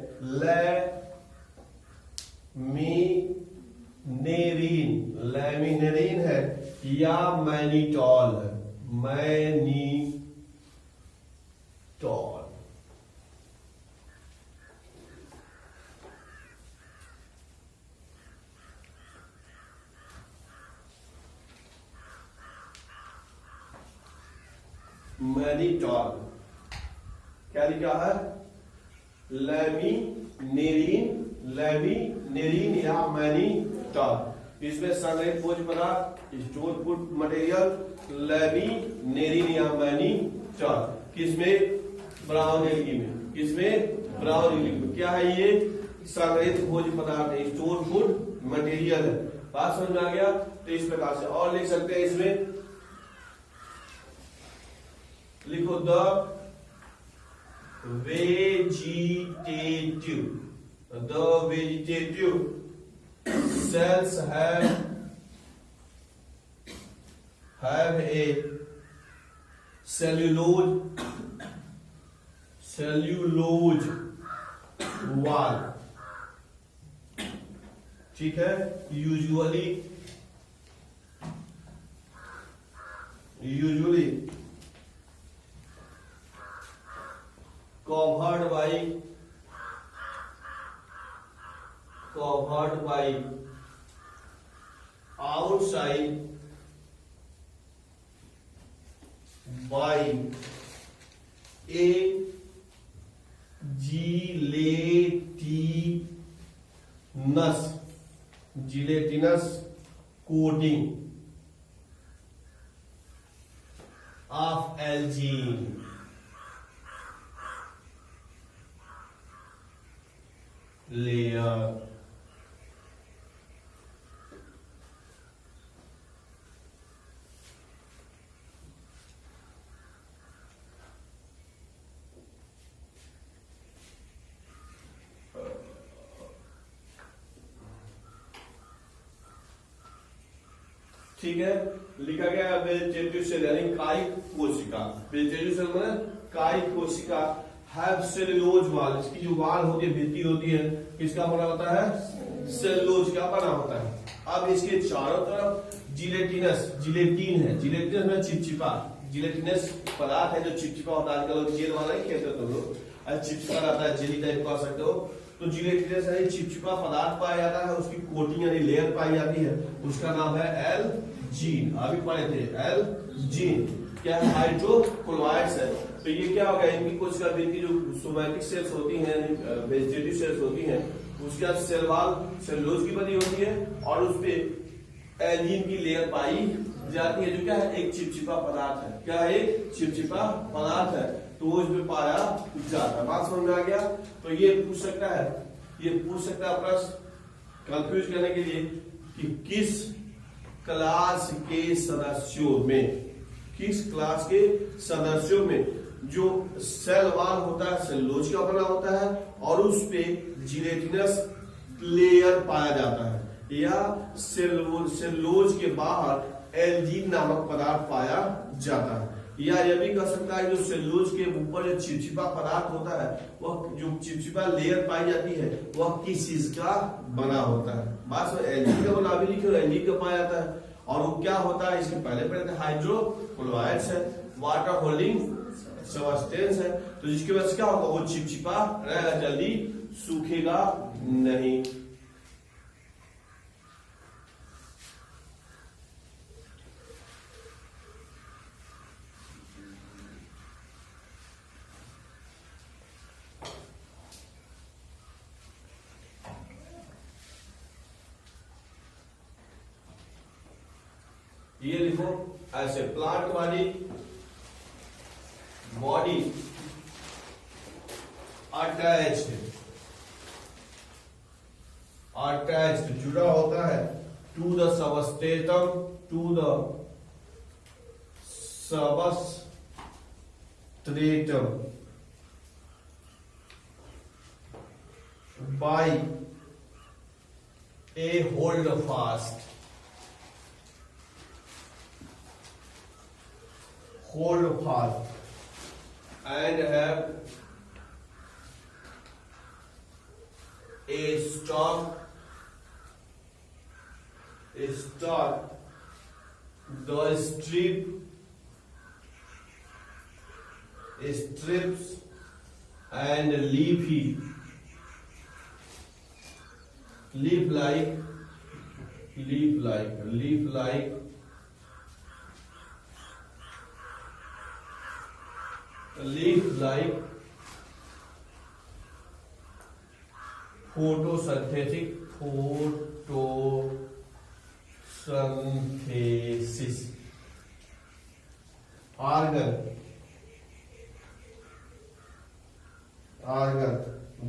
लैमिनेरिन है या मैनिटॉल है, मैनिटॉल। मैनिटॉल क्या लिखा है? लैमिनेरिन या मैनिटॉल। इसमें संग्रहित भोज्य पदार्थ स्टोर फूड मटेरियल लैमिनेरिन या मैनिटॉल। किसमें? ब्राउन एल्गी में। किसमें? ब्राउन एल्गी में। क्या है ये? संग्रहित भोज्य पदार्थ है, स्टोर फूड मटेरियल है। बात समझ में आ गया? तो इस प्रकार से और लिख सकते हैं, इसमें लिखो the vegetative. The vegetative cells have a cellulose wall. ठीक है, usually covered by outside by a gelatinous coating of algine layer. ठीक है, लिखा गया वेजिटेटिव सेल यानी कायिक कोशिका। वेजिटेटिव सेल मतलब कायिक कोशिका हैव सेलुलोज वॉल, इसकी जो वॉल होती है, भित्ति होती है, किसका बना होता है? सेलुलोज का बना होता है। अब इसके चारों तरफ जिलेटिन है, जिलेटिनस में चिपचिपा, जिलेटिनस पदार्थ है जो चिपचिपा होता है। आजकल लोग जेल वाला ही खेलते तुम लोग, चिपचिपा रहता है, जेली टाइप कह सकते हो। तो जिलेटिनस यानी चिपचिपा पदार्थ पाया जाता है, उसकी कोटिंग यानी लेयर पाई जाती है, उसका नाम है एल्जीन। अभी पढ़े थे एल्जीन क्या है? हाइड्रोक्लोराइड्स है। तो ये क्या होगा, इनकी कोशिका की जो सोमैटिक सेल्स होती हैं, वेजिटेटिव सेल्स होती हैं, उसके सेल वॉल सेलुलोज की बनी होती है और उस पे एल्जीन की लेयर पाई जाती है, जो क्या है? एक चिपचिपा पदार्थ है। क्या है? एक चिपचिपा पदार्थ है, तो वो इसमें पाया जाता है। बात समझ में आ गया? तो ये पूछ सकता है प्रश्न कंफ्यूज करने के लिए कि किस क्लास के सदस्यों में जो सेल वॉल होता है सेलुलोज का बना होता है और उस पे जिलेटिनस लेयर पाया जाता है, या सेलुलोज के बाहर एल्जीन नामक पदार्थ पाया जाता है। या यह भी कह सकता है जो सेलुलोज के ऊपर जो चिपचिपा पदार्थ होता है, वह जो चिपचिपा लेयर पाई जाती है, वह किस चीज का बना होता है? बात एल्जीन का बना, अभी लिखे एल्जीन का पाया जाता है। और वो क्या होता है? इसके पहले हाइड्रोक्लोराइड्स है, वाटर होल्डिंग सब्सटेंस है, तो जिसकी वजह से क्या होगा? वो चिपचिपा रहेगा, जल्दी सूखेगा नहीं। ये लिखो ऐसे, प्लांट वाली बॉडी अटैच्ड जुड़ा होता है to the substratum by a holdfast and have a stalk the strips and leaf like photosynthesis organ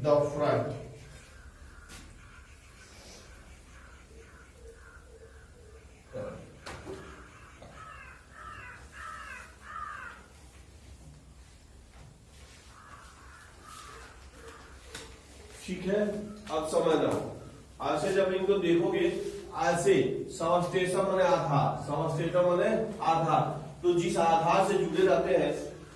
the front ठीक है, अब समझना, ऐसे जब इनको देखोगे ऐसे सबस्टेशन माने आधार, सबस्टेशन माने आधार, तो जिस आधार से जुड़े रहते हैं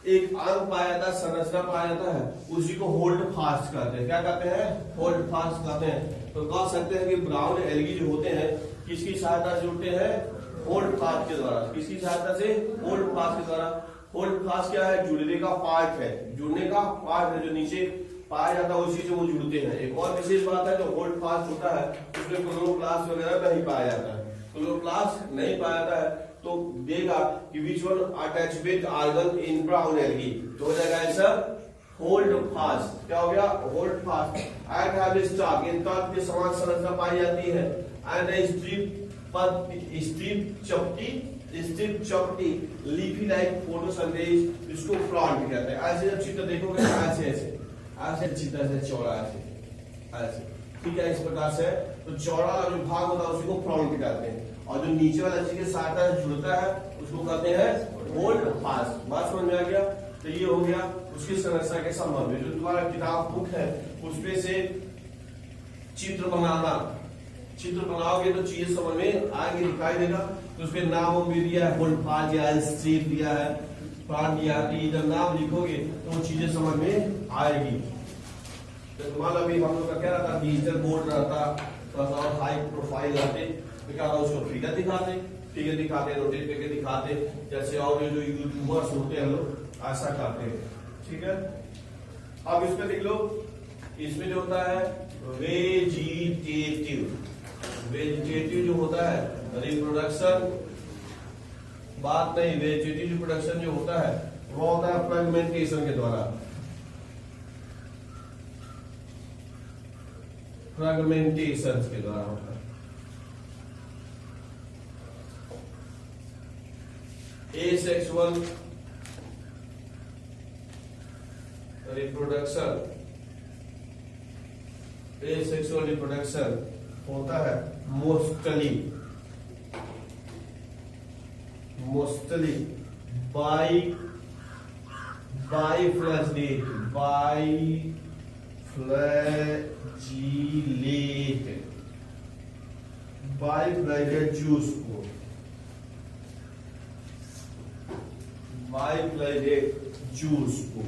एक अंग पाया जाता है, संरचना पाया जाता है, उसी को होल्ड फास्ट कहते हैं। क्या कहते हैं? होल्ड फास्ट कहते हैं। तो कह सकते हैं कि ब्राउन एल्गी जो होते हैं किसकी सहायता से जुड़ते हैं? होल्ड फास्ट के द्वारा। किसकी सहायता से? होल्ड फास्ट के द्वारा। होल्ड फास्ट क्या है? जुड़ने का पार्ट है, जुड़ने का पार्ट है जो नीचे पाया जाता है उसी से वो जुड़ते हैं। एक और विशेष बात है, जो होल्ड फास्ट होता है उसमें क्लोरोप्लास्ट वगैरह नहीं पाया जाता है। क्लोरोप्लास्ट नहीं पाया जाता है तो देगा कि which one attach with organ in brown algae, तो हो जाएगा आंसर होल्ड फास्ट। क्या हो गया? Holdfast. It have stalk, इन तक के समान संरचना पाई जाती है। एंड स्ट्रिप चपटी लीफी लाइक फोटोसिंथेसिस, इसको फ्रंट कहते हैं। ऐसे जब चित्र देखोगे ऐसे ऐसे ऐसे चित्र से चौड़ा ऐसे, ठीक है, इस प्रकार से। तो चौड़ा जो भाग होता है उसी को फ्रंट कहते हैं, और जो नीचे वाला चीज के सहायता से जुड़ता है उसको कहते हैं होल्ड फास्ट। बात समझ में आ गया? तो ये हो गया उसकी संरचना के संबंध में। जो तुम्हारा किताब बुक है उसमें से चित्र बनाना, चित्र बनाओगे तो चीज समझ में आगे दिखाई देगा। तो उसके नाम भी दिया है, होल्ड फास्ट दिया है, स्ट्रिप दिया है, फ्रंट दिया है। जब नाम लिखोगे तो वो चीजें समझ में आएगी। तो तुम्हारा अभी हम लोग का क्या रहता, डिजिटल बोर्ड रहता, थोड़ा सा और हाई प्रोफाइल रहते, तो क्या उसको फिगर दिखाते, नोटिस करके दिखाते, जैसे और जो यूट्यूबर्स होते हैं लोग ऐसा करते हैं। ठीक है, अब इसमें देख लो, इसमें जो होता है वेजिटेटिव जो होता है रिप्रोडक्शन, बात नहीं, वेजिटेटिव रिप्रोडक्शन जो होता है वो होता है फ्रेगमेंटेशन के द्वारा, फ्रेगमेंटेशन के द्वारा होता है। एसेक्सुअल रिप्रोडक्शन, एसेक्सुअल रिप्रोडक्शन होता है मोस्टली बाइफ्लैजिलेट जूस को, बाइफ्लैजिलेट जूस को।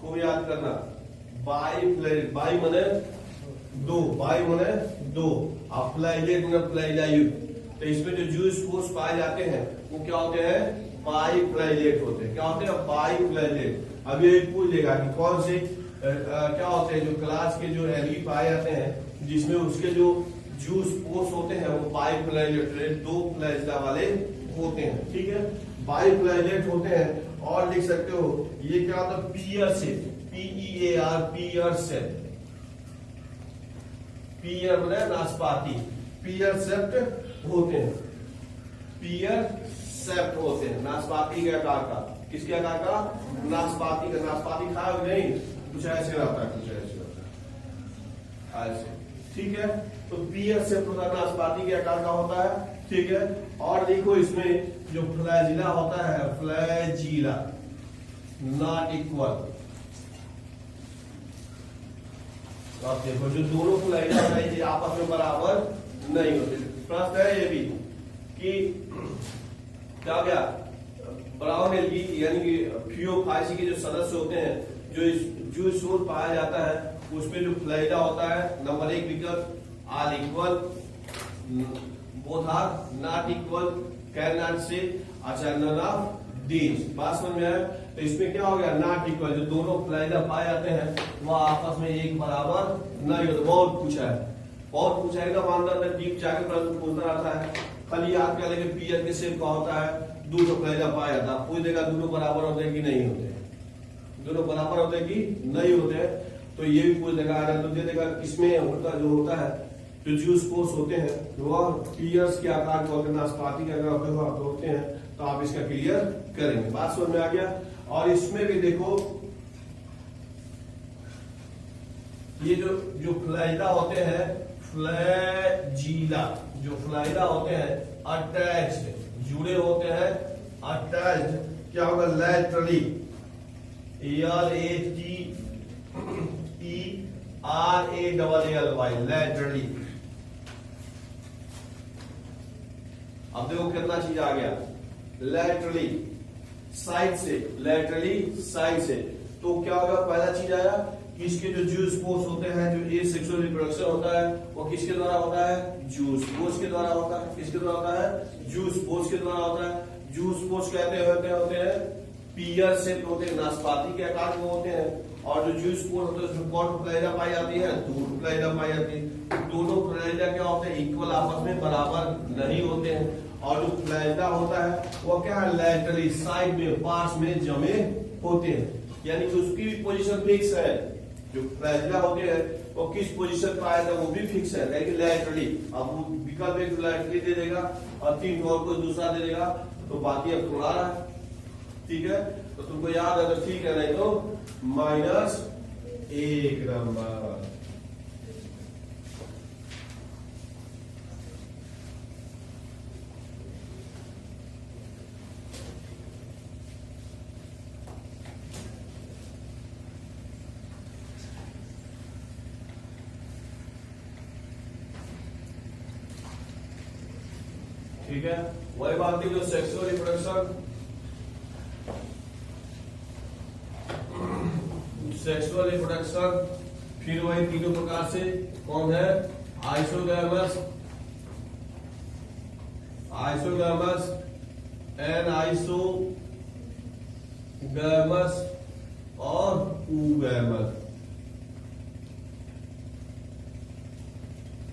खूब याद करना, बाई मने दो, और फ्लैजिलेट मने फ्लैजिलायुट। तो इसमें जो जूस स्पोर्स पाए जाते हैं वो क्या होते हैं? बाइफ्लैजिलेट होते हैं। क्या होते हैं? बाइफ्लैजिलेट। अब ये पूछ लेगा कि कौन से क्या होते हैं जो क्लास के जो एल्गी पाए जाते हैं जिसमें उसके जो जूस स्पोर्स होते हैं वो बाइफ्लैजिलेट, दो फ्लैजिला वाले होते हैं। ठीक है, बाइफ्लैजिलेट होते हैं। और लिख सकते हो ये क्या होता है? पीयर सेप, PEAR, पीयर सेप, पीयर मतलब नाशपाती, पीयर सेप्ट होते हैं, पीयर सेप्ट होते हैं नाशपाती के आकार का। किसके आकार का? नाशपाती का। नाशपाती खाया नहीं, कुछ ऐसे रहता है, कुछ ऐसे रहता है, ऐसे। ठीक है, तो पीयर सेप्ट होता है, नाशपाती के आकार का होता है। ठीक है, और देखो इसमें जो फ्लैजिला होता है, फ्लैजिला नॉट इक्वल। आप देखो जो दोनों फ्लैजिला है आपस में बराबर नहीं होते। प्रश्न है ये भी कि क्या गया, ब्राउन एल्गी यानी कि फियोफाइसी के जो सदस्य होते हैं, जो स्रोत पाया जाता है उसमें जो फ्लैजिला होता है, नंबर 1 विकल्प are equal, both are not equal, can not say, अच्छा नन ऑफ दीज। बात समझ में आया? तो इसमें क्या हो गया? नॉट इक्वल, जो दोनों फ्लैजिला पाए जाते हैं वह आपस में एक बराबर नहीं होते। बहुत पूछा है, बहुत पूछा है, मानदंड डीप जाके प्रश्न पूछता रहता है। खाली याद कर लेंगे पीयर के शेप का होता है, दोनों फ्लैजिला पाया जाता है, पूछ देगा दोनों बराबर होते हैं कि नहीं होते, दोनों बराबर होते हैं कि नहीं होते। तो ये भी पूछ देगा, तो दे देगा इसमें उनका जो होता है जो जूस स्पोर्स होते हैं वह पीयर्स के आकार के होते हैं, नाशपाती के आकार के होते हैं। तो आप इसका क्लियर करेंगे। बात समझ में आ गया? और इसमें भी देखो ये जो फ्लैजिला होते हैं फ्लैजीला, जो फ्लैजिला होते हैं अटैच्ड, जुड़े होते हैं, अटैच्ड क्या होगा लैटरली, LATERALLY लैटरली। अब देखो कितना चीज आ गया, लैटरली साइड से, लैटरली साइड से, तो क्या होगा पहला चीज आया कि इसके जो जूस पोर्स होते हैं, जो ये सेक्सुअल रिप्रोडक्शन होता है वो किसके द्वारा होता है, जूस पोर्स के द्वारा होता है। किसके द्वारा होता है, जूस पोर्स के द्वारा होता है। जूस पोर्स कहते होते हैं पियर शेप होते हैं, नाशपाती के आकार के होते हैं, और जो जूस पोर्स होते हैं उसमें कौन फ्लैजिला पाई जाती है, दो फ्लैजिला पाई जाती है। दोनों फ्लैजिला क्या होते हैं, इक्वल आपस में बराबर नहीं होते हैं, और जो फ्लैजिला होता है वो क्या है लैटरली साइड में पार्ट्स में जमे होते हैं, यानी कि उसकी भी पोजीशन फिक्स है। जो फ्लैजिला होते हैं वो किस पोजीशन पर आया था वो भी फिक्स है, लेकिन लैटरली। अब वो विकल्प एक लैटरली दे देगा और 3 और कोई दूसरा दे देगा, तो बाकी अब थोड़ा रहा है, ठीक है। तो तुमको याद है तो ठीक है, नहीं तो -1 नंबर। ठीक है, वही बात थी जो सेक्सुअल रिप्रोडक्शन, सेक्सुअल रिप्रोडक्शन, फिर वही तीनों प्रकार से कौन है, आइसोगैमस, आइसोगैमस, एनाइसोगैमस और ऊगैमस।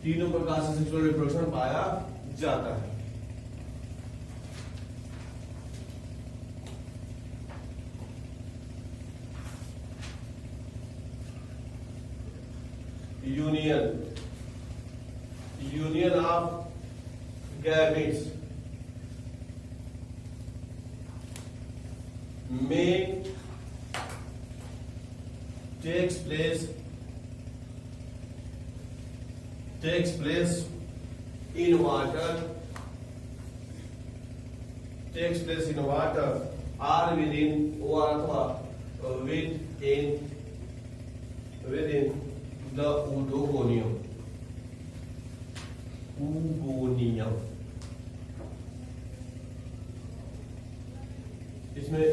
तीनों प्रकार से सेक्सुअल रिप्रोडक्शन पाया जाता है। यूनियन ऑफ गैमेट्स में takes place in water, or within the oogonium. इसमें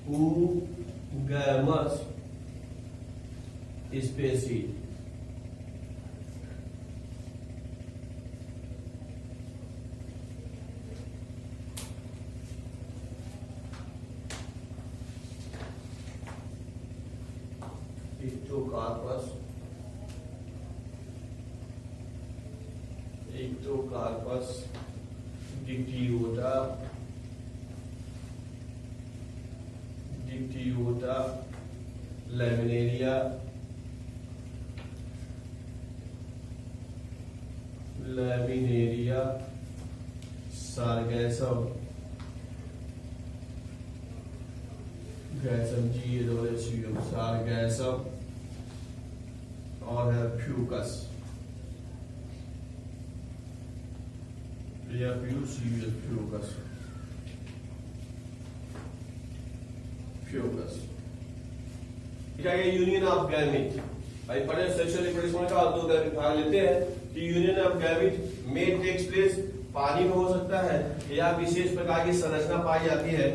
oogamous species, Ectocarpus, Dictyota, Laminaria, Sargassum, Sargassum, और है फ्यूकस, फ्यूकस। क्या है यूनियन ऑफ गैमेट, भाई पढ़े सेक्सुअल रिप्रोडक्शन का दो भाग लेते हैं कि यूनियन ऑफ गैमेट में टेक्स प्लेस पानी में हो सकता है या विशेष प्रकार की संरचना पाई जाती है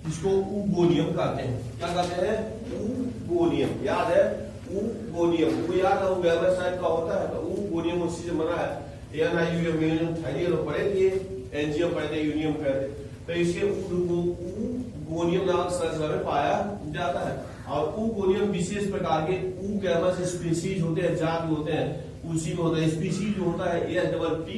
जिसको ऊगोनियम कहते हैं। क्या कहते हैं, ऊगोनियम। याद है ऊगोनियम, वो याद है गैमेट टाइप का होता है, तो ऊगोनियम उसी से बना है। यूनियम पढ़े थे, एंजियम पढ़े थे, यूनियम कहते, तो इसके ऊगोनियम नामक संरचना में पाया जाता है। और ऊगोनियम विशेष प्रकार के ऊगैमस स्पीशीज होते हैं, जाति होते हैं, उसी में होता है। स्पीशीज जो होता है SPP,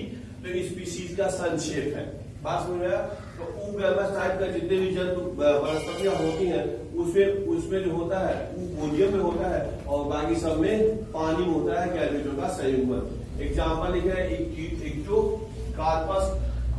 तो स्पीशीज का संक्षेप है। बात समझ में आया? तो ऊगैमस टाइप का जितने भी जंतु वनस्पतियां होती हैं उसमें जो होता है ऊगोनियम में होता है, और बाकी सब में पानी में होता है गैमेटों का संयुग्मन। एग्जाम्पल लिखे हैं एक्टोकार्पस,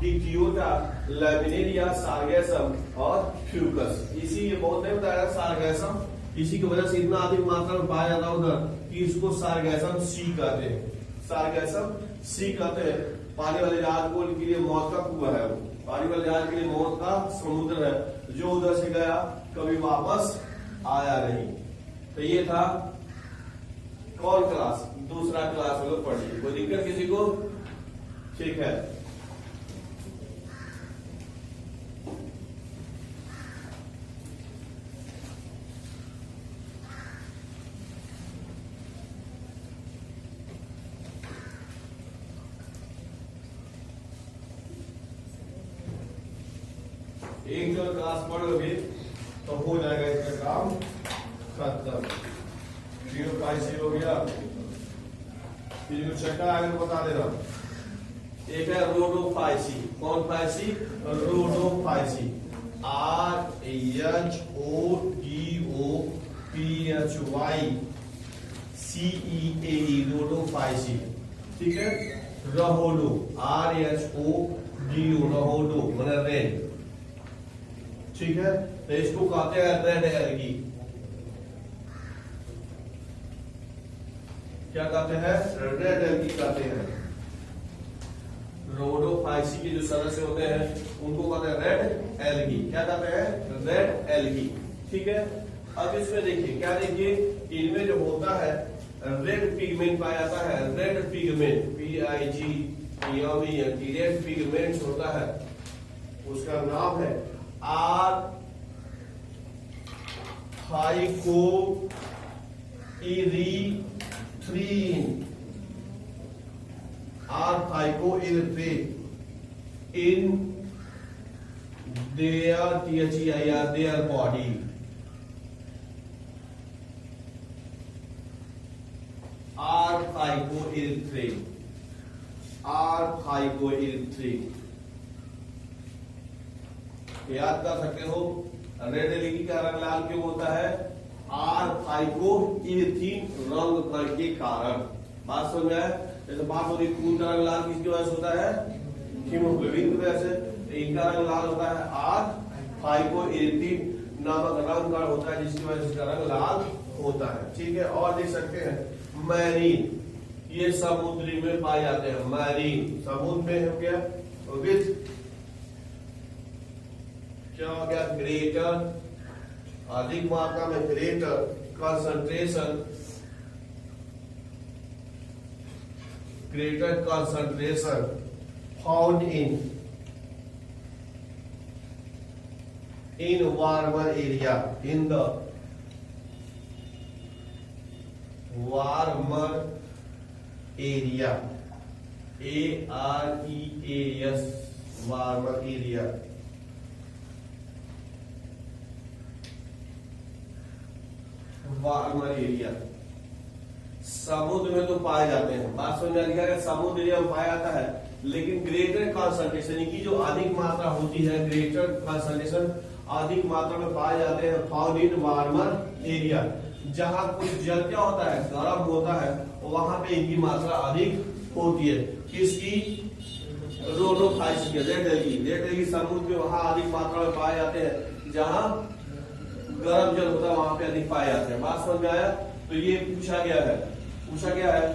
डिक्टियोटा, लैमिनेरिया, सार्गैसम और फ्यूकस। इसी ये बहुत नहीं बताया सार्गैसम इसी की वजह से इतना अधिक मात्रा में पाया जाता है उधर कि इसको सार्गैसम सी कहते हैं, सार्गैसम सी कहते हैं। पानी वाले जहाज को के लिए मौत का कुआं है वो, पानी वाले जहाज के लिए मौत का समुद्र है, जो उधर से गया कभी वापस आया नहीं। तो ये था कौन क्लास, दूसरा क्लास में पढ़िए। कोई दिक्कत किसी को? ठीक है। एक जो क्लास पढ़ लोगे तो हो जाएगा इसका काम खत्म। 0.5 हो गया। फिर जो छठा आगे बता दे रहा हूं, एक है रोडोफाइसी। कौन फाइसी? रोडोफाइसी। RHODOPHYCEAE Rhodophyceae. ठीक है। रहोडो RHODO रहोडो मतलब रेड। ठीक है। तो इसको कहते हैं रेड एल्गी। क्या कहते हैं? रेड एल्गी कहते हैं। रोडोफाइसी के जो सदस्य होते हैं उनको कहते हैं रेड एल्गी। क्या कहते हैं? Red algae. ठीक है। अब इसमें देखिए, क्या देखिए, इनमें जो होता है रेड पिगमेंट पाया जाता है। Red pigment PIG red pigment होता है, उसका नाम है R-thycoerythrin in their body. R-thycoerythrin याद कर सकते हो। रेड एल्गी का रंग लाल क्यों होता है? R-thycoerythrin रंग कण के कारण। बात समझ में आया? जैसे बात हो रही खून का रंग लाल किसकी वजह से होता है? हीमोग्लोबिन की वजह से। इनका रंग लाल होता है R-thycoerythrin नामक रंग कण होता है, जिसकी वजह से इसका रंग लाल होता है। ठीक है। और देख सकते हैं मैरीन, ये समुद्री में पाए जाते हैं। मैरीन समुद्र में हो गया। विथ क्या हो गया? ग्रेटर, अधिक मात्रा में greater concentration, greater concentration found in warmer area, in the warmer area, AREAS warmer area। Warmer area समुद्र में तो पाए जाते हैं। बात समझ में लिखा है समुद्र एरिया में पाया जाता है, लेकिन ग्रेटर कॉन्सेंट्रेशन की जो अधिक मात्रा होती है, ग्रेटर कॉन्सेंट्रेशन अधिक मात्रा में पाए जाते हैं फाउंड इन वार्मर एरिया। जहां कुछ जल क्या होता है? गर्म होता है, वहां पे इनकी मात्रा अधिक होती है। किसकी? रोडोफाइसी की, रेड एल्गी। रेड एल्गी समुद्र में वहां अधिक मात्रा में पाए जाते हैं, जहां गर्म जल होता है वहां पे अधिक पाए जाते हैं। बात समझ में आया? तो ये पूछा गया है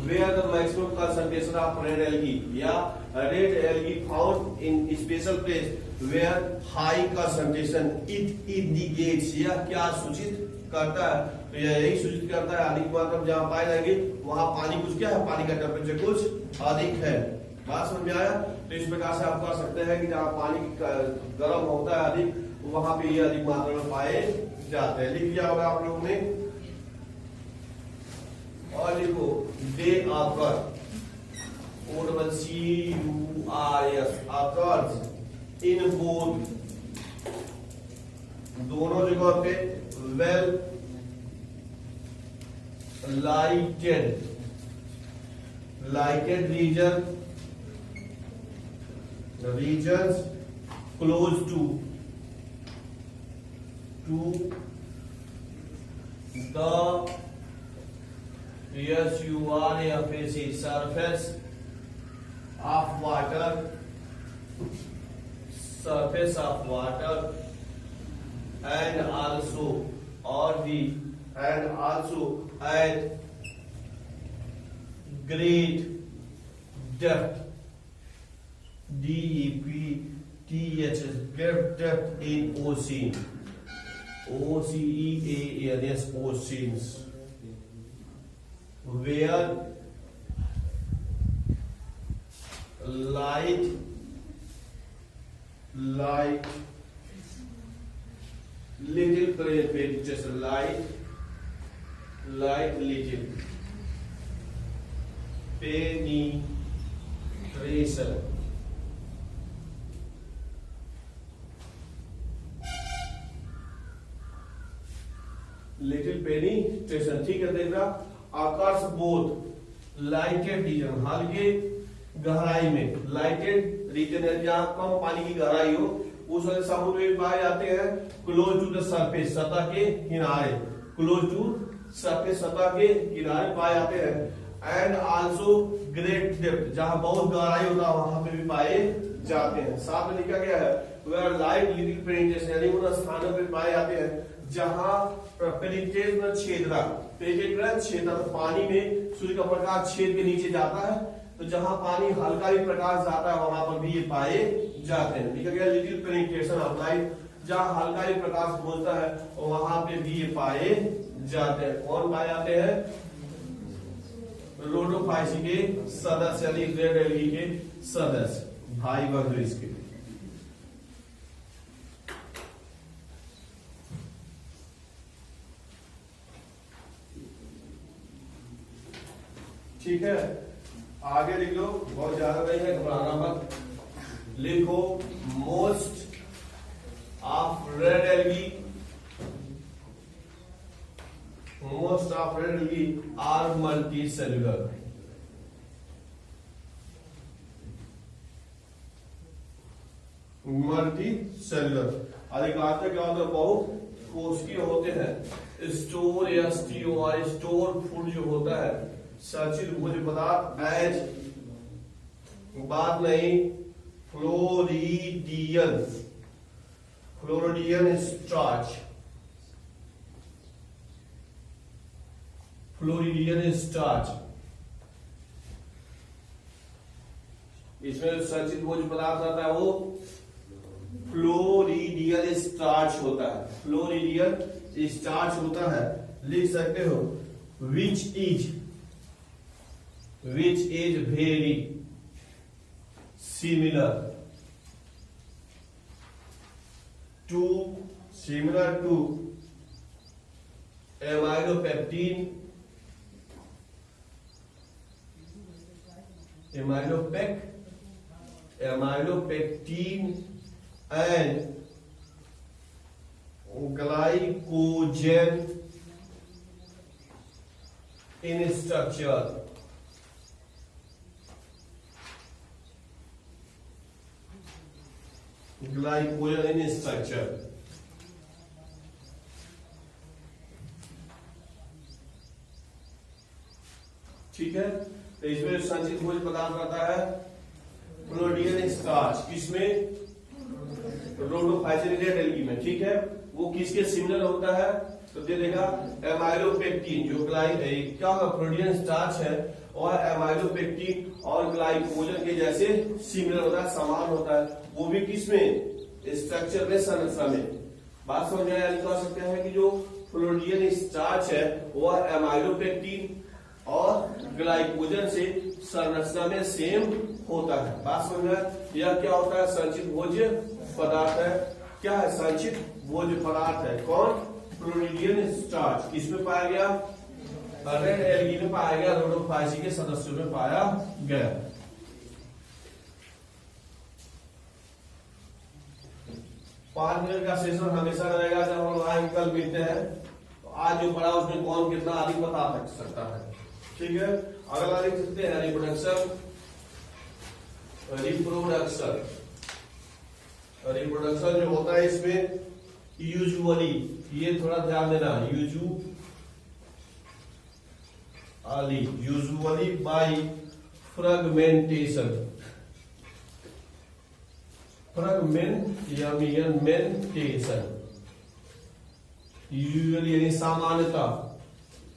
where the maximum concentration of red algae, या red algae found in special place where high concentration it indicates. यह क्या सूचित करता है? तो यह यही सूचित करता है अधिक मात्रा में जहां पाए जाएंगे वहां पानी कुछ क्या है? पानी का टेम्परेचर कुछ अधिक है। बात समझ में आया? तो इस प्रकार से आप कह सकते हैं कि जहां पानी गर्म होता है अधिक, वहां पे ये अधिक मात्रा में पाए जाते हैं। लिख लिया होगा आप लोगों ने। और लिखो दे आकर, CURS occurs इन बोथ, दोनों जगह पे well lighted regions close to the surface of water and or the and also at great depth, DEPTH, great depth in ocean, OCEANS, oceans, where light little penetration, light little penetration, little penetration, ठीक है। देख रहा आकाश बोध lighted reason, हल्के गहराई में, lighted reason है जहां कम पानी की गहराई हो, उस वाले समुद्र में पाए जाते हैं क्लोज टू द सरफेस, सतह के किनारे, क्लोज टू सरफेस, सतह के किनारे पाए जाते हैं। एंड आल्सो ग्रेट डेप्थ, जहां बहुत गहराई होता है वहां पे भी पाए जाते हैं। साथ में लिखा गया है वेयर लाइट लिटिल पेनिट्रेशन, यानी उन स्थानों पे पाए जाते हैं जहां पेनिट्रेशन छेदना, तो पानी में सूर्य का प्रकाश छेद के नीचे जाता है, तो जहां पानी हल्का भी प्रकाश जाता है वहां पर भी ये पाए जाते हैं। लिखा गया लिटिल पेनिट्रेशन ऑफ लाइट, जहां हल्का भी प्रकाश पहुंचता है वहां पे भी ये पाए जाते हैं। कौन पाए जाते हैं? रोडोफाइसी के सदस्य, यानी रेड एल्गी के सदस्य, भाई बंधु इसके। ठीक है, आगे लिख लो, बहुत ज्यादा नहीं है, घबराना मत। लिखो most of red algae, most of red algae are multicellular. Multicellular अधिकांश क्या होता है? बहुत कोशिकीय होते हैं। स्टोर या स्टोर फूड जो होता है, संचित भोज्य पदार्थ एज, बात नहीं, फ्लोरिडियन स्टार्च, फ्लोरिडियन स्टार्च, इसमें संचित भोज्य पदार्थ आता है वो फ्लोरिडियन स्टार्च होता है, फ्लोरिडियन स्टार्च होता है। लिख सकते हो which is very similar to amylopectin and glycogen in structure, glycogen in structure। ठीक है, तो इसमें संचित भोज्य पदार्थ आता है फ्लोरिडियन स्टार्च, किसमें? रोडोफाइसी एल्गी में। ठीक है, वो किसके सिमिलर होता है? तो दे देगा एमाइलोपेक्टिन, जो क्या होगा? फ्लोरिडियन स्टार्च है, और एमाइलोपेक्टिन और ग्लाइकोजन के जैसे सिमिलर होता है, समान होता है। वो भी किसमें? स्ट्रक्चर में, संरचना में। बात समझ में आया? कह सकते हैं कि जो फ्लोरिडियन स्टार्च है वह एमाइलोपेक्टिन और ग्लाइकोजन से संरचना में सेम होता है। बात समझ में आया? यह क्या होता है? संचित भोज्य पदार्थ है। क्या है? संचित भोज्य पदार्थ है। कौन? Floridean starch. किसमें पाया गया? रेड एल्गी में पाया गया, रोडोफाइसी के सदस्यों में पाया गया। 5 मिनट का सेशन हमेशा रहेगा जब हम लोग कल मिलते हैं, तो आज जो पढ़ा उसमें कौन कितना अधिक बता सकता है। ठीक है, अगला लिख सकते हैं रिप्रोडक्शन। रिप्रोडक्शन जो होता है इसमें यूजुअली, ये थोड़ा ध्यान देना, usually by fragmentation, fragmentation usually यानी सामान्यता,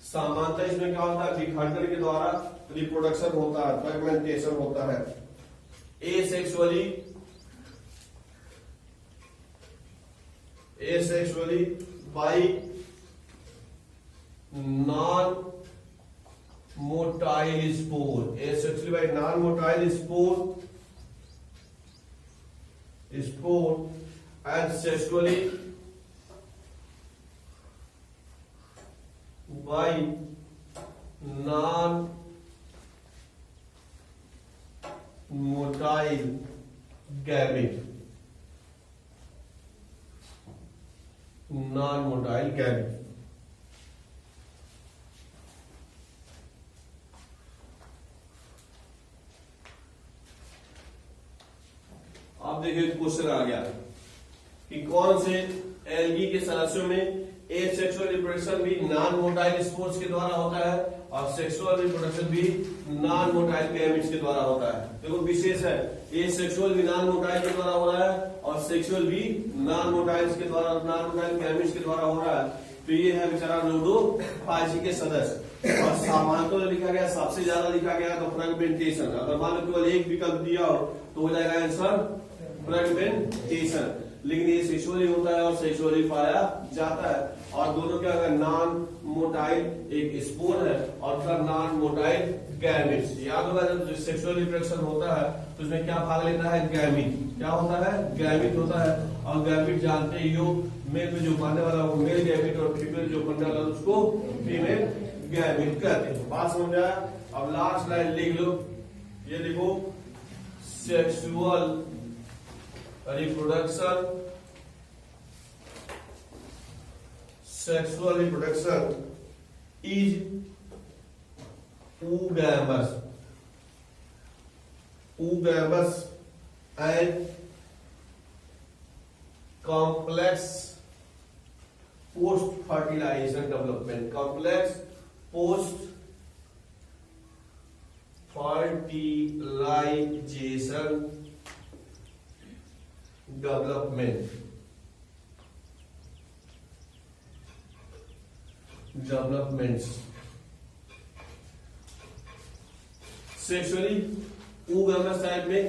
सामान्यता इसमें क्या होता है, विखंडन के द्वारा रिप्रोडक्शन होता है, फ्रेगमेंटेशन होता है। Asexually by non motile spore, asexually by non motile spore and sexually by non motile gamete, non motile gamete. अब देखिए क्वेश्चन आ गया कि कौन से एल्गी के सदस्यों में एसेक्सुअल रिप्रोडक्शन भी नॉन मोटाइल स्पोर्स के द्वारा होता है और सेक्सुअल रिप्रोडक्शन भी नॉन मोटाइल गैमेट्स के द्वारा होता है। देखो विशेष है, एसेक्सुअल भी नॉन मोटाइल के द्वारा हो रहा है और सेक्सुअल भी नॉन मोटाइल के द्वारा, नॉन मोटाइल गैमेट्स के द्वारा हो रहा है। तो ये है बेचारा नोडोफाइसी के सदस्य। और सामान्यतः लिखा गया, सबसे ज्यादा लिखा गया तो फ्रेगमेंटेशन। अगर मान लो केवल एक विकल्प दिया हो तो हो जाएगा आंसर फ्रेगमेंटेशन, लेकिन ये सेक्सुअली होता है और सेक्सुअली पाया जाता है। और दोनों क्या है, नॉन मोटाइल एक स्पोर है और फिर नॉन मोटाइल गैमेट्स। याद होगा जब सेक्सुअल रिप्रोडक्शन होता है तो उसमें क्या भाग लेता है, गैमीट। क्या होता है, गैमीट होता है। और गैमीट जानते ही हो, मेल में जो बनने वाला वो मेल गैमीट और फीमेल जो बनने वाला उसको फीमेल गैमीट कहते हैं। बात समझ आया? अब लास्ट लाइन लिख लो, ये लिखो, sexual reproduction is oogamous and complex post fertilization development, complex post fertilization developments। Sexually oogamous type में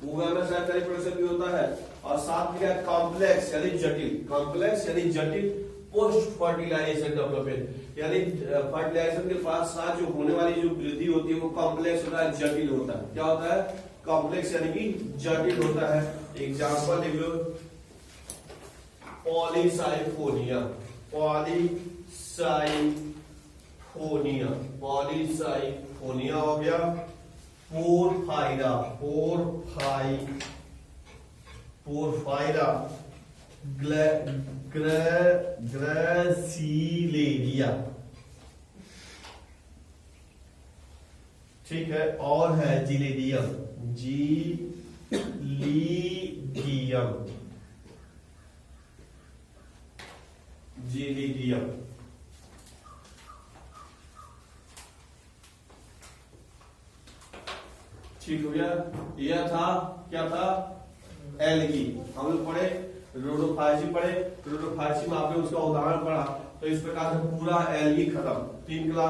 oogamous टाइप का रिप्रोडक्शन भी होता है और साथ में क्या, कॉम्प्लेक्स यानी जटिल, कॉम्प्लेक्स यानी जटिल, पोस्ट फर्टिलाइजेशन डेवलपमेंट यानी फर्टिलाइजेशन के पास साथ जो होने वाली जो वृद्धि होती है वो कॉम्प्लेक्स होता है, जटिल होता है। क्या होता है, कॉम्प्लेक्स यानी कि जटिल होता है। एग्जाम्पल लिख लो, पॉलीसाइफोनिया, पॉलीसाइफोनिया हो गया। पोरफायरा, ग्रेसिलेरिया, ठीक है। और है जिलेडियम, जिलीडियम। ठीक हो गया। यह था, क्या था, एल्गी। हम लोग पढ़े रोडोफाइसी, पढ़े रोडोफाइसी में आपने उसका उदाहरण पढ़ा। तो इस प्रकार से पूरा एल्गी खत्म। 3 क्लास